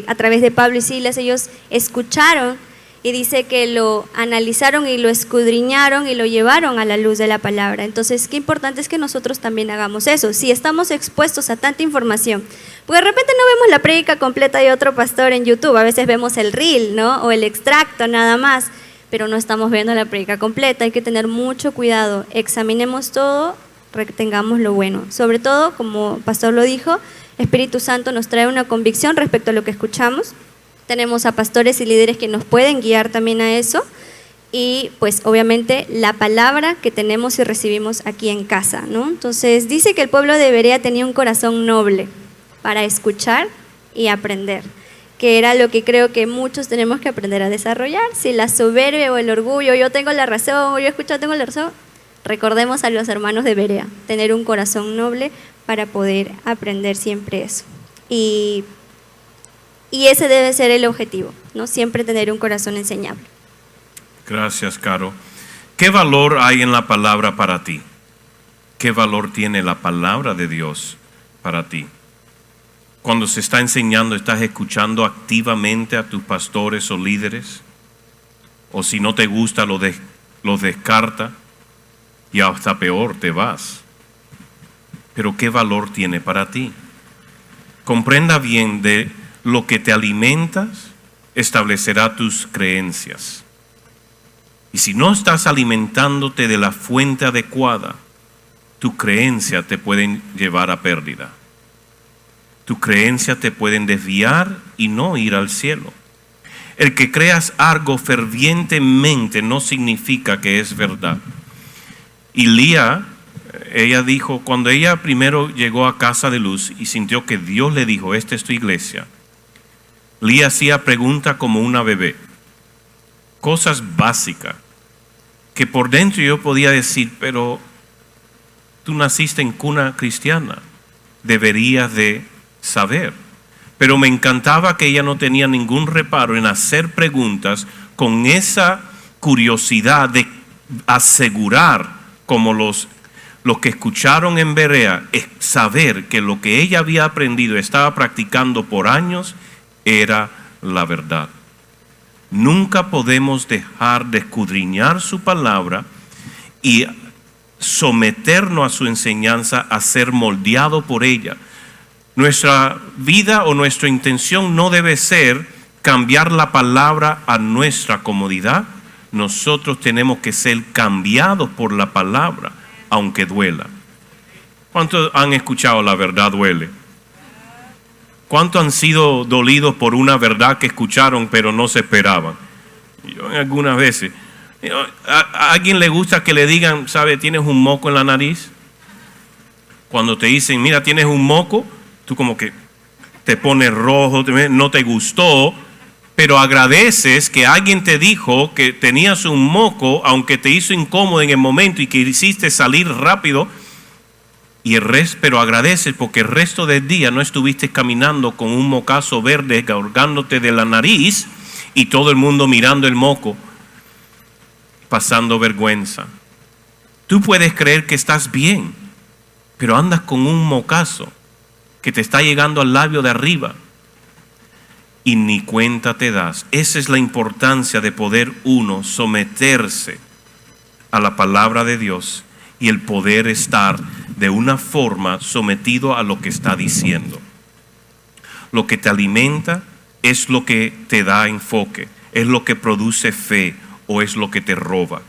Speaker 6: a través de Pablo y Silas, ellos escucharon. Y dice que lo analizaron y lo escudriñaron y lo llevaron a la luz de la palabra. Entonces, qué importante es que nosotros también hagamos eso. Si estamos expuestos a tanta información, porque de repente no vemos la prédica completa de otro pastor en YouTube, a veces vemos el reel, ¿no?, o el extracto nada más, pero no estamos viendo la prédica completa. Hay que tener mucho cuidado, examinemos todo, retengamos lo bueno. Sobre todo, como el pastor lo dijo, Espíritu Santo nos trae una convicción respecto a lo que escuchamos. Tenemos a pastores y líderes que nos pueden guiar también a eso. y pues obviamente la palabra que tenemos y recibimos aquí en casa, ¿no? Entonces dice que el pueblo de Berea tenía un corazón noble para escuchar y aprender, que era lo que creo que muchos tenemos que aprender a desarrollar. Si la soberbia o el orgullo, yo tengo la razón, o yo escucho, tengo la razón, recordemos a los hermanos de Berea, tener un corazón noble para poder aprender siempre eso. Y ese debe ser el objetivo, ¿no? Siempre tener un corazón enseñable.
Speaker 1: Gracias, Caro. ¿Qué valor hay en la palabra para ti? ¿Qué valor tiene la palabra de Dios para ti? Cuando se está enseñando, ¿estás escuchando activamente a tus pastores o líderes? O si no te gusta, los descarta y hasta peor, te vas. Pero ¿qué valor tiene para ti? Comprenda bien, de lo que te alimentas establecerá tus creencias. Y si no estás alimentándote de la fuente adecuada, tu creencia te pueden llevar a pérdida. Tu creencia te pueden desviar y no ir al cielo. El que creas algo fervientemente no significa que es verdad. Y Lía, ella dijo, cuando ella primero llegó a Casa de Luz y sintió que Dios le dijo, esta es tu iglesia, Lía hacía preguntas como una bebé, cosas básicas, que por dentro yo podía decir, pero tú naciste en cuna cristiana, deberías de saber. Pero me encantaba que ella no tenía ningún reparo en hacer preguntas con esa curiosidad de asegurar, como los que escucharon en Berea, es saber que lo que ella había aprendido, estaba practicando por años, era la verdad. Nunca podemos dejar de escudriñar su palabra y someternos a su enseñanza, a ser moldeado por ella. Nuestra vida o nuestra intención no debe ser cambiar la palabra a nuestra comodidad. Nosotros tenemos que ser cambiados por la palabra, aunque duela. ¿Cuántos han escuchado la verdad duele? ¿Cuántos han sido dolidos por una verdad que escucharon pero no se esperaban? Yo algunas veces. ¿A alguien le gusta que le digan, sabe, tienes un moco en la nariz? Cuando te dicen, mira, tienes un moco, tú como que te pones rojo, no te gustó, pero agradeces que alguien te dijo que tenías un moco, aunque te hizo incómodo en el momento y que hiciste salir rápido. Pero agradeces porque el resto del día no estuviste caminando con un mocazo verde ahogándote de la nariz y todo el mundo mirando el moco, pasando vergüenza. Tú puedes creer que estás bien, pero andas con un mocazo que te está llegando al labio de arriba y ni cuenta te das. Esa es la importancia de poder uno someterse a la palabra de Dios y el poder estar de una forma sometido a lo que está diciendo. Lo que te alimenta es lo que te da enfoque, es lo que produce fe o es lo que te roba.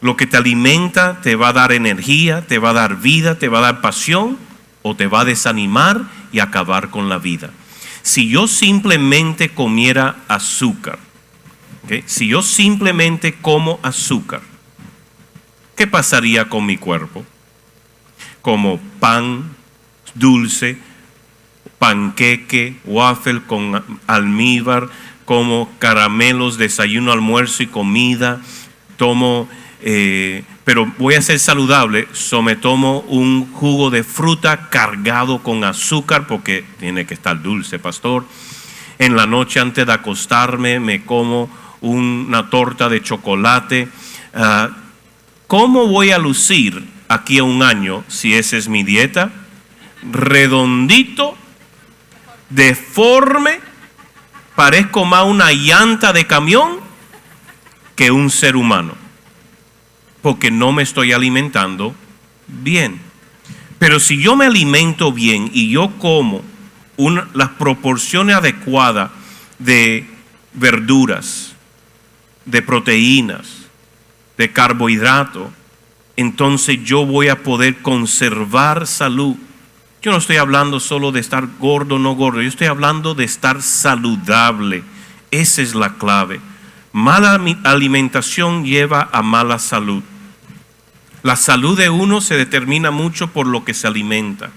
Speaker 1: Lo que te alimenta te va a dar energía, te va a dar vida, te va a dar pasión o te va a desanimar y acabar con la vida. Si yo simplemente comiera azúcar, ¿okay? Si yo simplemente como azúcar, ¿qué pasaría con mi cuerpo? Como pan dulce, panqueque, waffle con almíbar, como caramelos, desayuno, almuerzo y comida, pero voy a ser saludable, me tomo un jugo de fruta cargado con azúcar, porque tiene que estar dulce, pastor. En la noche antes de acostarme me como una torta de chocolate. ¿Cómo voy a lucir aquí a un año si esa es mi dieta? Redondito, deforme, parezco más una llanta de camión que un ser humano, porque no me estoy alimentando bien. Pero si yo me alimento bien y yo como las proporciones adecuadas de verduras, de proteínas, de carbohidrato, entonces yo voy a poder conservar salud. Yo no estoy hablando solo de estar gordo o no gordo, yo estoy hablando de estar saludable. Esa es la clave. Mala alimentación lleva a mala salud. La salud de uno se determina mucho por lo que se alimenta.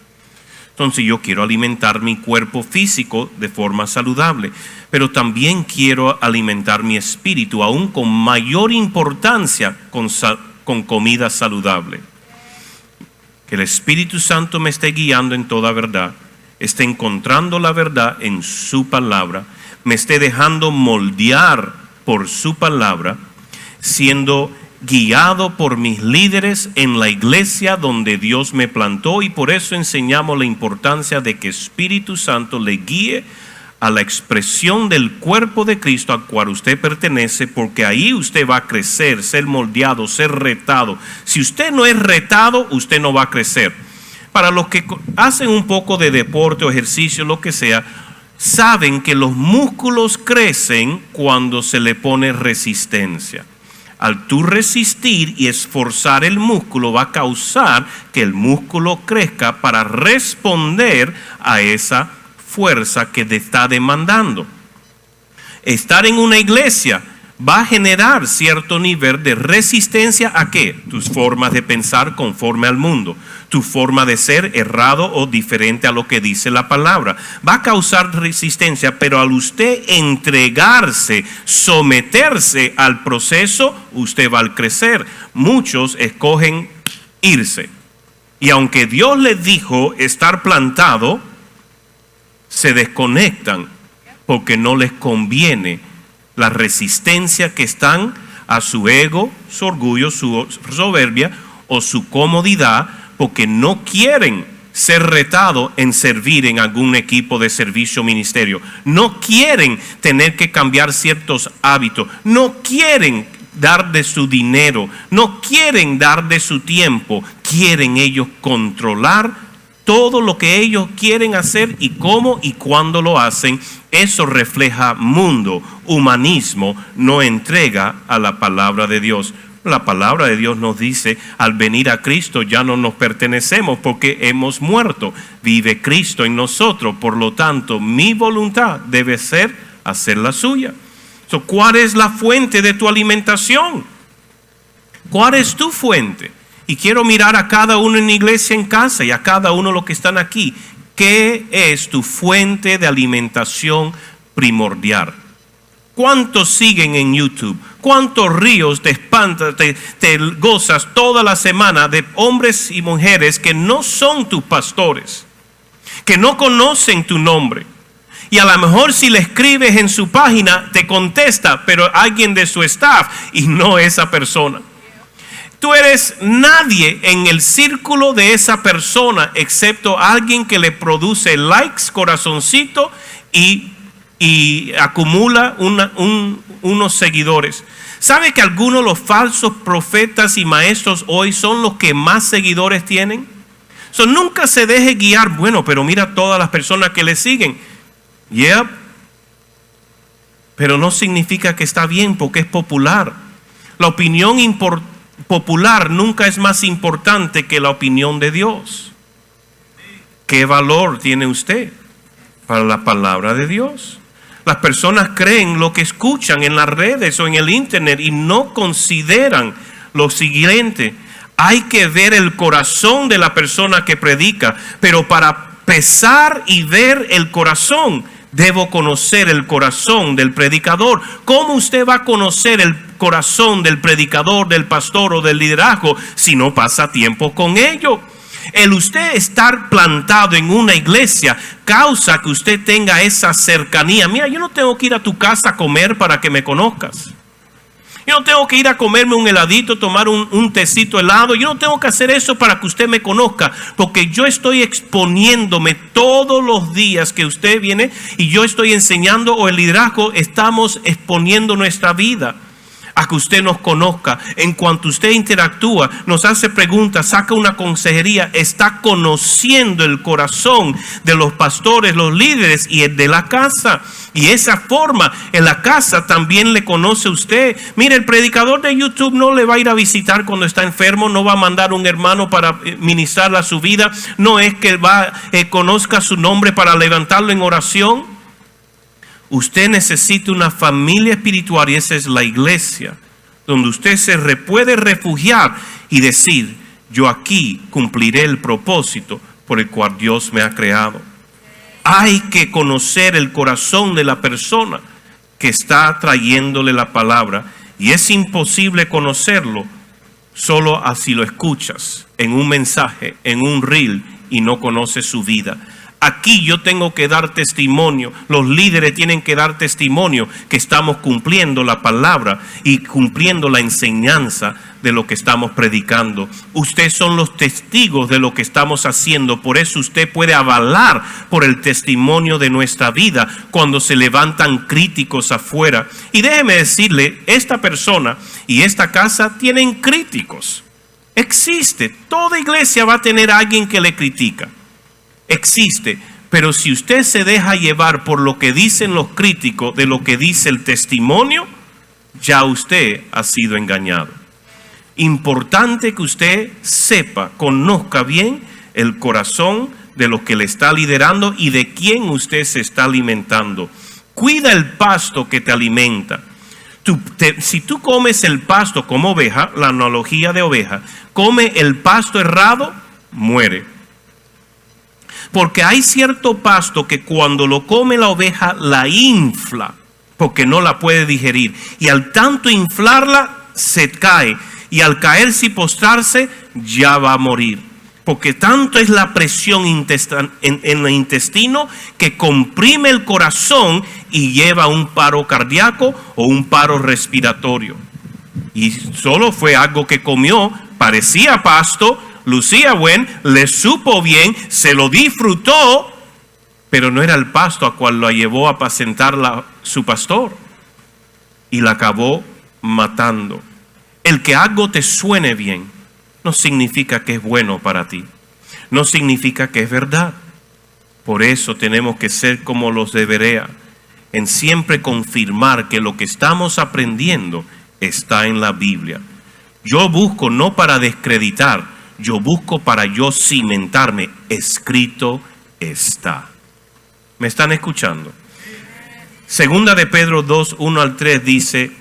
Speaker 1: Entonces yo quiero alimentar mi cuerpo físico de forma saludable, pero también quiero alimentar mi espíritu, aún con mayor importancia con comida saludable. Que el Espíritu Santo me esté guiando en toda verdad, esté encontrando la verdad en su palabra, me esté dejando moldear por su palabra, siendo guiado por mis líderes en la iglesia donde Dios me plantó, y por eso enseñamos la importancia de que Espíritu Santo le guíe a la expresión del cuerpo de Cristo al cual usted pertenece, porque ahí usted va a crecer, ser moldeado, ser retado. Si usted no es retado, usted no va a crecer. Para los que hacen un poco de deporte o ejercicio, lo que sea, saben que los músculos crecen cuando se le pone resistencia. Al tú resistir y esforzar el músculo, va a causar que el músculo crezca para responder a esa fuerza que te está demandando. Estar en una iglesia va a generar cierto nivel de resistencia a ¿qué? Tus formas de pensar conforme al mundo, tu forma de ser errado o diferente a lo que dice la palabra. Va a causar resistencia, pero al usted entregarse, someterse al proceso, usted va a crecer. Muchos escogen irse. Y aunque Dios les dijo estar plantado, se desconectan porque no les conviene la resistencia que están a su ego, su orgullo, su soberbia o su comodidad, porque no quieren ser retados en servir en algún equipo de servicio ministerio. No quieren tener que cambiar ciertos hábitos. No quieren dar de su dinero. No quieren dar de su tiempo. Quieren ellos controlar todo lo que ellos quieren hacer y cómo y cuándo lo hacen. Eso refleja mundo, humanismo, no entrega a la palabra de Dios. La palabra de Dios nos dice, al venir a Cristo ya no nos pertenecemos porque hemos muerto. Vive Cristo en nosotros, por lo tanto mi voluntad debe ser hacer la suya. ¿Cuál es la fuente de tu alimentación? ¿Cuál es tu fuente? Y quiero mirar a cada uno en la iglesia en casa y a cada uno de los que están aquí. ¿Qué es tu fuente de alimentación primordial? ¿Cuántos siguen en YouTube? ¿Cuántos ríos te espantas, te gozas toda la semana de hombres y mujeres que no son tus pastores, que no conocen tu nombre? Y a lo mejor si le escribes en su página te contesta, pero alguien de su staff y no esa persona. Tú eres nadie en el círculo de esa persona, excepto alguien que le produce likes, corazoncito y acumula unos seguidores. ¿Sabe que algunos de los falsos profetas y maestros hoy son los que más seguidores tienen? Nunca se deje guiar. Bueno, pero mira todas las personas que le siguen. Yep. Pero no significa que está bien porque es popular. La opinión popular nunca es más importante que la opinión de Dios. ¿Qué valor tiene usted para la palabra de Dios? Las personas creen lo que escuchan en las redes o en el internet y no consideran lo siguiente. Hay que ver el corazón de la persona que predica, pero para pesar y ver el corazón, debo conocer el corazón del predicador. ¿Cómo usted va a conocer el corazón del predicador, del pastor o del liderazgo si no pasa tiempo con ellos? El usted estar plantado en una iglesia causa que usted tenga esa cercanía. Mira, yo no tengo que ir a tu casa a comer para que me conozcas. Yo no tengo que ir a comerme un heladito, tomar un tecito helado. Yo no tengo que hacer eso para que usted me conozca, porque yo estoy exponiéndome todos los días que usted viene y yo estoy enseñando, o el liderazgo estamos exponiendo nuestra vida a que usted nos conozca. En cuanto usted interactúa, nos hace preguntas, saca una consejería, está conociendo el corazón de los pastores, los líderes y el de la casa. Y esa forma en la casa también le conoce usted. Mire, el predicador de YouTube no le va a ir a visitar cuando está enfermo, no va a mandar un hermano para ministrarle a su vida, no es que conozca su nombre para levantarlo en oración. Usted necesita una familia espiritual y esa es la iglesia, donde usted puede refugiar y decir, yo aquí cumpliré el propósito por el cual Dios me ha creado. Hay que conocer el corazón de la persona que está trayéndole la palabra y es imposible conocerlo solo así lo escuchas en un mensaje, en un reel y no conoces su vida. Aquí yo tengo que dar testimonio, los líderes tienen que dar testimonio que estamos cumpliendo la palabra y cumpliendo la enseñanza de lo que estamos predicando. Ustedes son los testigos de lo que estamos haciendo, por eso usted puede avalar por el testimonio de nuestra vida cuando se levantan críticos afuera. Y déjeme decirle, esta persona y esta casa tienen críticos. Existe, toda iglesia va a tener a alguien que le critica. Existe, pero si usted se deja llevar por lo que dicen los críticos de lo que dice el testimonio, ya usted ha sido engañado. Importante que usted sepa, conozca bien el corazón de lo que le está liderando y de quién usted se está alimentando. Cuida el pasto que te alimenta. Si tú comes el pasto como oveja, la analogía de oveja, come el pasto errado, muere. Porque hay cierto pasto que cuando lo come la oveja la infla, porque no la puede digerir. Y al tanto inflarla, se cae. Y al caerse y postrarse, ya va a morir. Porque tanto es la presión en el intestino que comprime el corazón y lleva a un paro cardíaco o un paro respiratorio. Y solo fue algo que comió, parecía pasto, lucía buen, le supo bien, se lo disfrutó, pero no era el pasto a cual lo llevó a apacentar su pastor y la acabó matando. El que algo te suene bien no significa que es bueno para ti, no significa que es verdad. Por eso tenemos que ser como los de Berea, en siempre confirmar que lo que estamos aprendiendo está en la Biblia. Yo busco no para descreditar, yo busco para yo cimentarme. Escrito está. ¿Me están escuchando? Segunda de Pedro 2, 1 al 3 dice,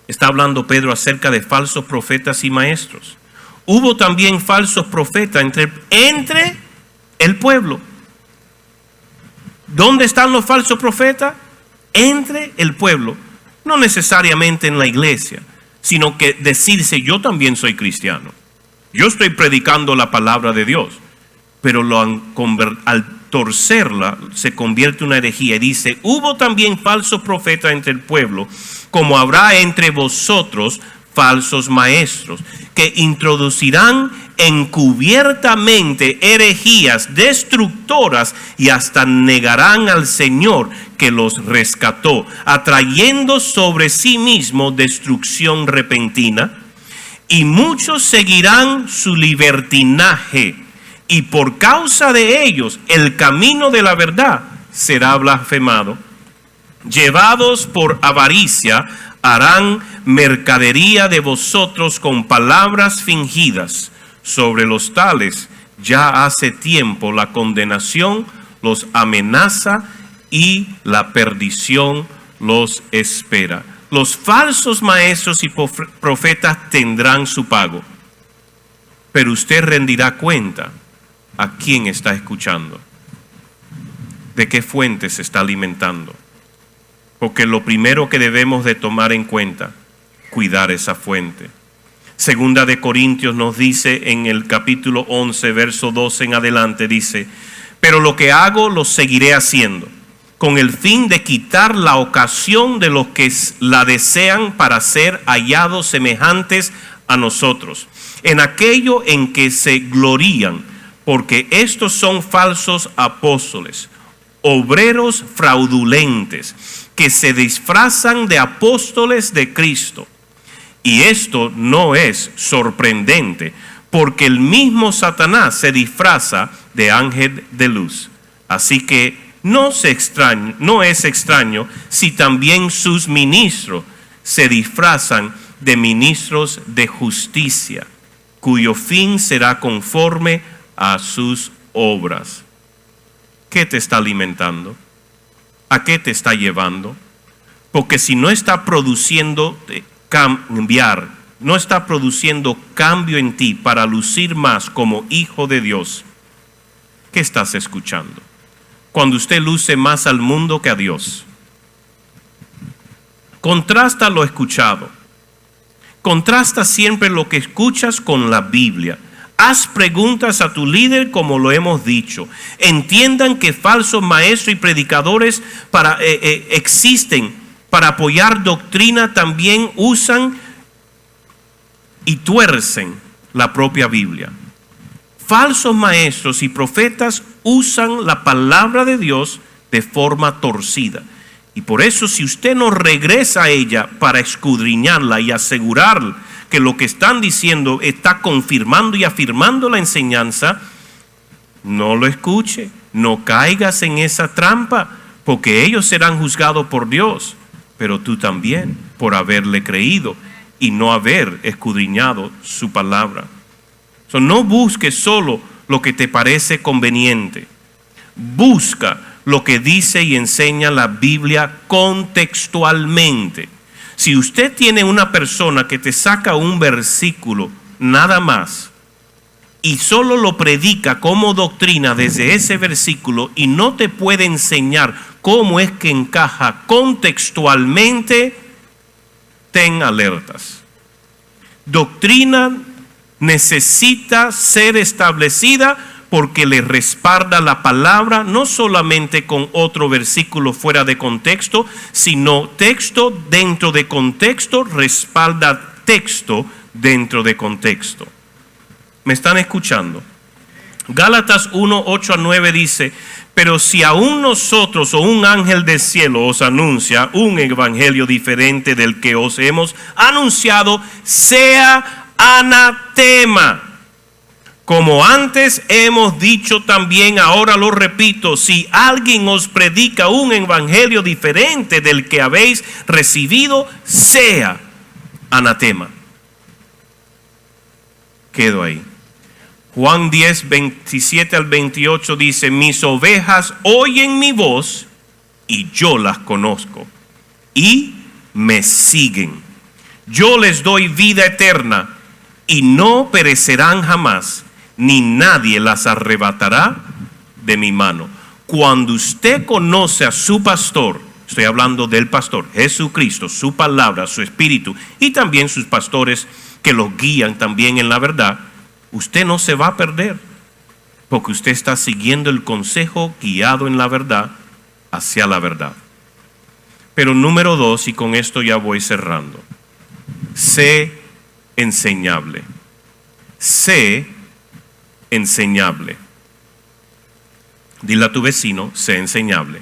Speaker 1: está hablando Pedro acerca de falsos profetas y maestros. Hubo también falsos profetas entre el pueblo. ¿Dónde están los falsos profetas? Entre el pueblo. No necesariamente en la iglesia, sino que decirse, yo también soy cristiano. Yo estoy predicando la palabra de Dios, pero al torcerla se convierte en una herejía. Y dice, hubo también falsos profetas entre el pueblo, como habrá entre vosotros falsos maestros, que introducirán encubiertamente herejías destructoras y hasta negarán al Señor que los rescató, atrayendo sobre sí mismo destrucción repentina. Y muchos seguirán su libertinaje, y por causa de ellos el camino de la verdad será blasfemado. Llevados por avaricia, harán mercadería de vosotros con palabras fingidas. Sobre los tales ya hace tiempo la condenación los amenaza y la perdición los espera. Los falsos maestros y profetas tendrán su pago, pero usted rendirá cuenta a quién está escuchando, de qué fuente se está alimentando. Porque lo primero que debemos de tomar en cuenta, cuidar esa fuente. Segunda de Corintios nos dice en el capítulo 11, verso 12 en adelante, dice, pero lo que hago lo seguiré haciendo, con el fin de quitar la ocasión de los que la desean para ser hallados semejantes a nosotros, en aquello en que se glorían, porque estos son falsos apóstoles, obreros fraudulentes, que se disfrazan de apóstoles de Cristo. Y esto no es sorprendente, porque el mismo Satanás se disfraza de ángel de luz. Así que no es extraño si también sus ministros se disfrazan de ministros de justicia, cuyo fin será conforme a sus obras. ¿Qué te está alimentando? ¿A qué te está llevando? Porque si no está produciendo cambiar, no está produciendo cambio en ti para lucir más como hijo de Dios, ¿qué estás escuchando? Cuando usted luce más al mundo que a Dios. Contrasta lo escuchado. Contrasta siempre lo que escuchas con la Biblia. Haz preguntas a tu líder como lo hemos dicho. Entiendan que falsos maestros y predicadores existen para apoyar doctrina, también usan y tuercen la propia Biblia. Falsos maestros y profetas usan la palabra de Dios de forma torcida. Y por eso, si usted no regresa a ella para escudriñarla y asegurar que lo que están diciendo está confirmando y afirmando la enseñanza, no lo escuche, no caigas en esa trampa, porque ellos serán juzgados por Dios, pero tú también, por haberle creído y no haber escudriñado su palabra. No busques solo lo que te parece conveniente. Busca lo que dice y enseña la Biblia contextualmente. Si usted tiene una persona que te saca un versículo nada más y solo lo predica como doctrina desde ese versículo y no te puede enseñar cómo es que encaja contextualmente, ten alertas. Doctrina necesita ser establecida porque le respalda la palabra, no solamente con otro versículo fuera de contexto, sino texto dentro de contexto respalda texto dentro de contexto. ¿Me están escuchando? Gálatas 1, 8 a 9 dice: pero si aún nosotros o un ángel del cielo os anuncia un evangelio diferente del que os hemos anunciado, sea anatema. Como antes hemos dicho también, ahora lo repito, si alguien os predica un evangelio diferente del que habéis recibido, sea anatema. Quedo ahí. Juan 10, 27 al 28 dice: mis ovejas oyen mi voz y yo las conozco y me siguen. Yo les doy vida eterna y no perecerán jamás, ni nadie las arrebatará de mi mano. Cuando usted conoce a su pastor, estoy hablando del pastor Jesucristo, su palabra, su espíritu, y también sus pastores que los guían también en la verdad, usted no se va a perder, porque usted está siguiendo el consejo guiado en la verdad hacia la verdad. Pero número 2, y con esto ya voy cerrando, sé enseñable. Sé enseñable. Dile a tu vecino: sé enseñable.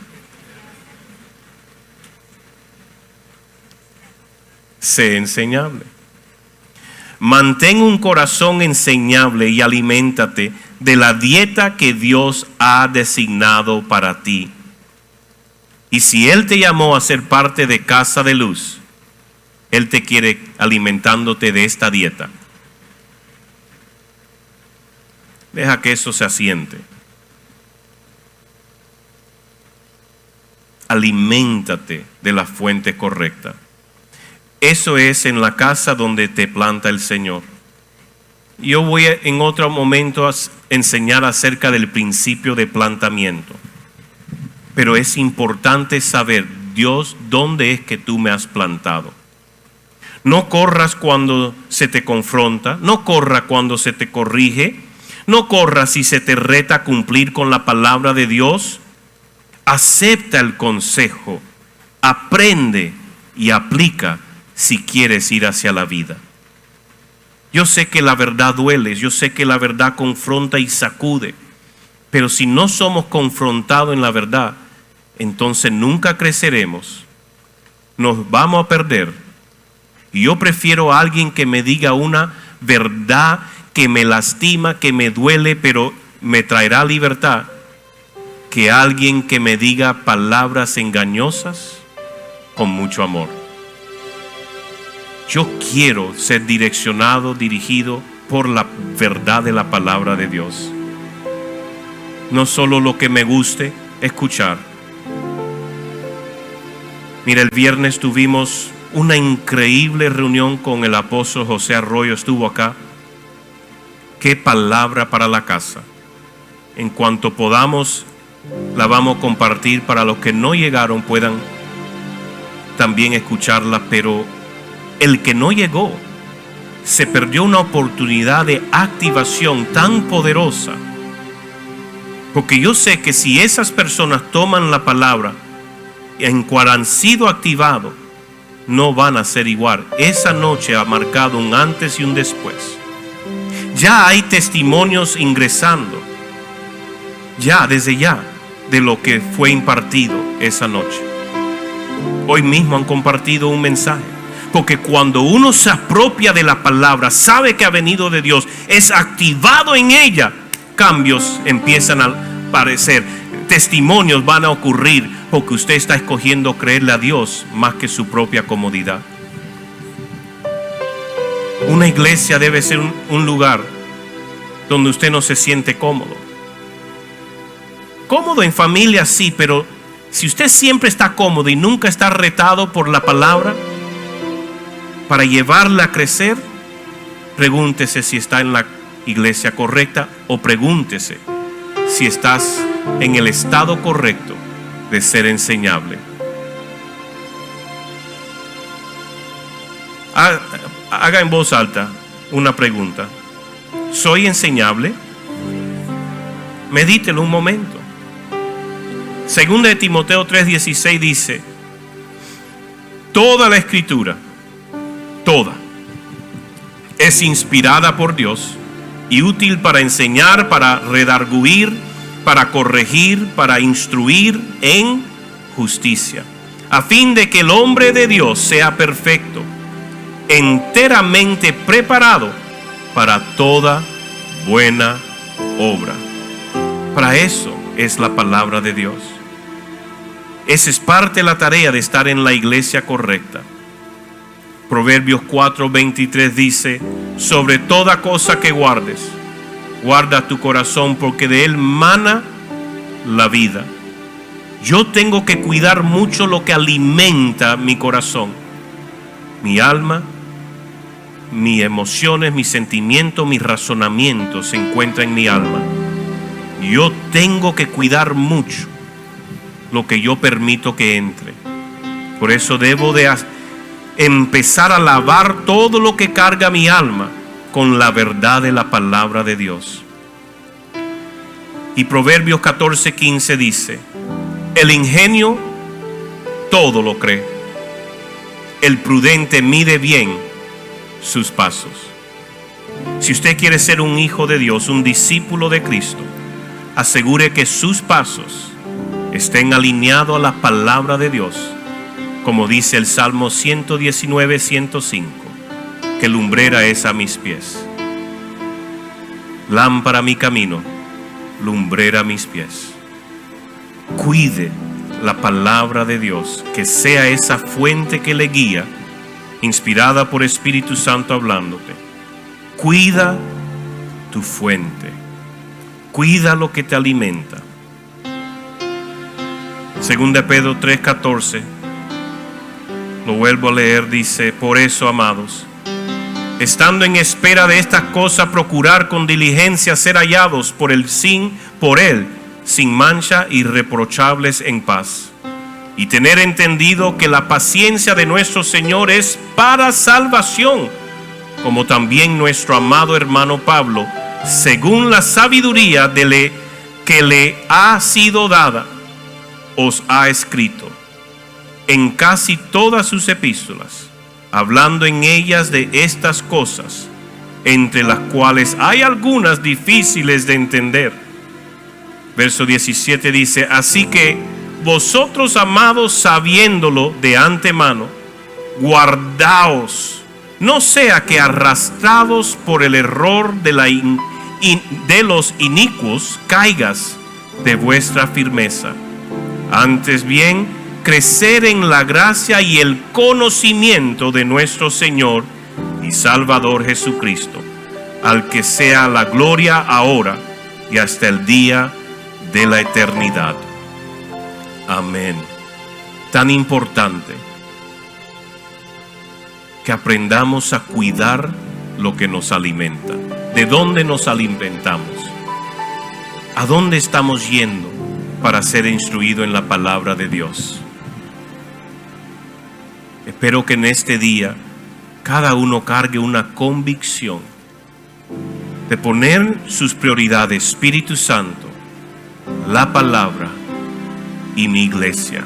Speaker 1: Sé enseñable. Mantén un corazón enseñable y aliméntate de la dieta que Dios ha designado para ti. Y si Él te llamó a ser parte de Casa de Luz, Él te quiere alimentándote de esta dieta. Deja que eso se asiente. Aliméntate de la fuente correcta. Eso es en la casa donde te planta el Señor. Yo voy en otro momento a enseñar acerca del principio de plantamiento. Pero es importante saber, Dios, ¿dónde es que tú me has plantado? No corras cuando se te confronta, no corras cuando se te corrige, no corras si se te reta a cumplir con la palabra de Dios. Acepta el consejo, aprende y aplica si quieres ir hacia la vida. Yo sé que la verdad duele, yo sé que la verdad confronta y sacude, pero si no somos confrontados en la verdad, entonces nunca creceremos, nos vamos a perder. Y yo prefiero a alguien que me diga una verdad que me lastima, que me duele, pero me traerá libertad, que alguien que me diga palabras engañosas con mucho amor. Yo quiero ser direccionado, dirigido por la verdad de la palabra de Dios. No solo lo que me guste escuchar, Mira, el viernes tuvimos una increíble reunión con el apóstol José Arroyo, estuvo acá. Qué palabra para la casa. En cuanto podamos, la vamos a compartir para los que no llegaron puedan también escucharla, pero el que no llegó se perdió una oportunidad de activación tan poderosa, porque yo sé que si esas personas toman la palabra en cual han sido activados, no van a ser igual. Esa noche ha marcado un antes y un después. Ya hay testimonios ingresando, ya desde ya, de lo que fue impartido esa noche. Hoy mismo han compartido un mensaje, porque cuando uno se apropia de la palabra, sabe que ha venido de Dios, es activado en ella, cambios empiezan a aparecer, testimonios van a ocurrir, porque usted está escogiendo creerle a Dios más que su propia comodidad. Una iglesia debe ser un lugar donde usted no se siente cómodo. Cómodo en familia sí, pero si usted siempre está cómodo y nunca está retado por la palabra para llevarla a crecer, pregúntese si está en la iglesia correcta, o pregúntese si estás en el estado correcto de ser enseñable. Haga en voz alta una pregunta: ¿soy enseñable? Medítelo un momento. Segunda de Timoteo 3:16 dice: toda la escritura, toda, es inspirada por Dios y útil para enseñar, para redarguir, para corregir, para instruir en justicia, a fin de que el hombre de Dios sea perfecto, enteramente preparado para toda buena obra. Para eso es la palabra de Dios. Esa es parte de la tarea de estar en la iglesia correcta. Proverbios 4:23 dice: sobre toda cosa que guardes, guarda tu corazón, porque de él mana la vida. Yo tengo que cuidar mucho lo que alimenta mi corazón, mi alma, mis emociones, mis sentimientos, mis razonamientos se encuentran en mi alma. Yo tengo que cuidar mucho lo que yo permito que entre. Por eso debo de empezar a lavar todo lo que carga mi alma con la verdad de la palabra de Dios. Y Proverbios 14:15 dice: el ingenio todo lo cree, el prudente mide bien sus pasos. Si usted quiere ser un hijo de Dios, un discípulo de Cristo, asegure que sus pasos estén alineados a la palabra de Dios, como dice el Salmo 119:105, que lumbrera es a mis pies, lámpara a mi camino, lumbrera a mis pies. Cuide la palabra de Dios, que sea esa fuente que le guía, inspirada por Espíritu Santo hablándote. Cuida tu fuente, cuida lo que te alimenta. Segunda Pedro 3:14, lo vuelvo a leer, dice: por eso, amados, estando en espera de estas cosas, procurar con diligencia ser hallados por él sin mancha, irreprochables en paz, y tener entendido que la paciencia de nuestro Señor es para salvación, como también nuestro amado hermano Pablo, según la sabiduría que le ha sido dada, os ha escrito en casi todas sus epístolas, hablando en ellas de estas cosas, entre las cuales hay algunas difíciles de entender. Verso 17 dice: así que vosotros, amados, sabiéndolo de antemano, guardaos, no sea que arrastrados por el error de los inicuos caigas de vuestra firmeza. Antes bien, crecer en la gracia y el conocimiento de nuestro Señor y Salvador Jesucristo, al que sea la gloria ahora y hasta el día de la eternidad. Amén tan importante que aprendamos a cuidar lo que nos alimenta. ¿De dónde nos alimentamos? ¿A dónde estamos yendo para ser instruido en la palabra de Dios? Espero que en este día cada uno cargue una convicción de poner sus prioridades, Espíritu Santo, la palabra y mi iglesia.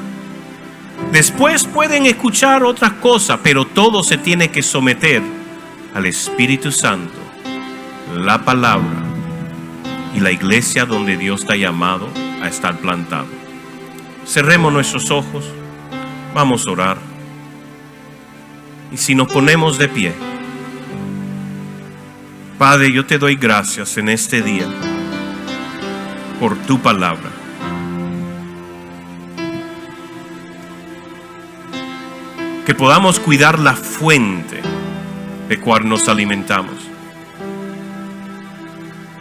Speaker 1: Después pueden escuchar otras cosas, pero todo se tiene que someter al Espíritu Santo, la palabra y la iglesia donde Dios está llamado a estar plantado. Cerremos nuestros ojos, vamos a orar. Y si nos ponemos de pie, Padre, yo te doy gracias en este día por tu palabra. Que podamos cuidar la fuente de cual nos alimentamos.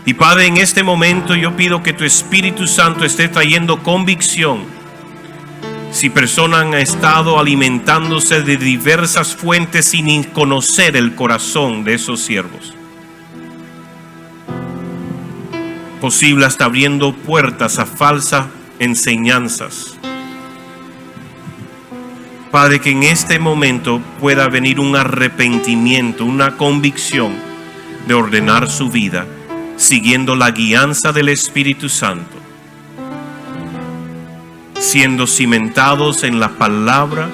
Speaker 1: Y Padre, en este momento yo pido que tu Espíritu Santo esté trayendo convicción. Si personas han estado alimentándose de diversas fuentes sin conocer el corazón de esos siervos, posible hasta abriendo puertas a falsas enseñanzas. Padre, que en este momento pueda venir un arrepentimiento, una convicción de ordenar su vida siguiendo la guianza del Espíritu Santo, siendo cimentados en la palabra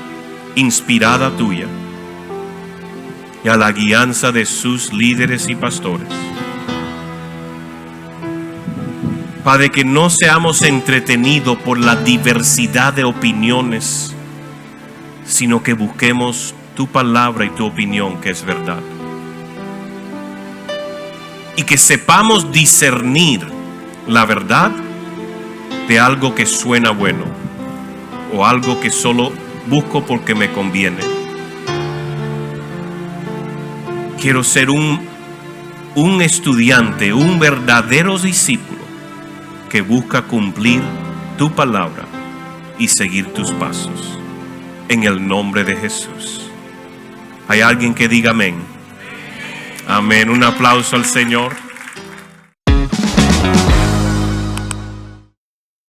Speaker 1: inspirada tuya y a la guianza de sus líderes y pastores. Padre, que no seamos entretenidos por la diversidad de opiniones, sino que busquemos tu palabra y tu opinión, que es verdad. Y que sepamos discernir la verdad de algo que suena bueno o algo que solo busco porque me conviene. Quiero ser un estudiante, un verdadero discípulo que busca cumplir tu palabra y seguir tus pasos. En el nombre de Jesús. ¿Hay alguien que diga amén? Amén. Un aplauso al Señor.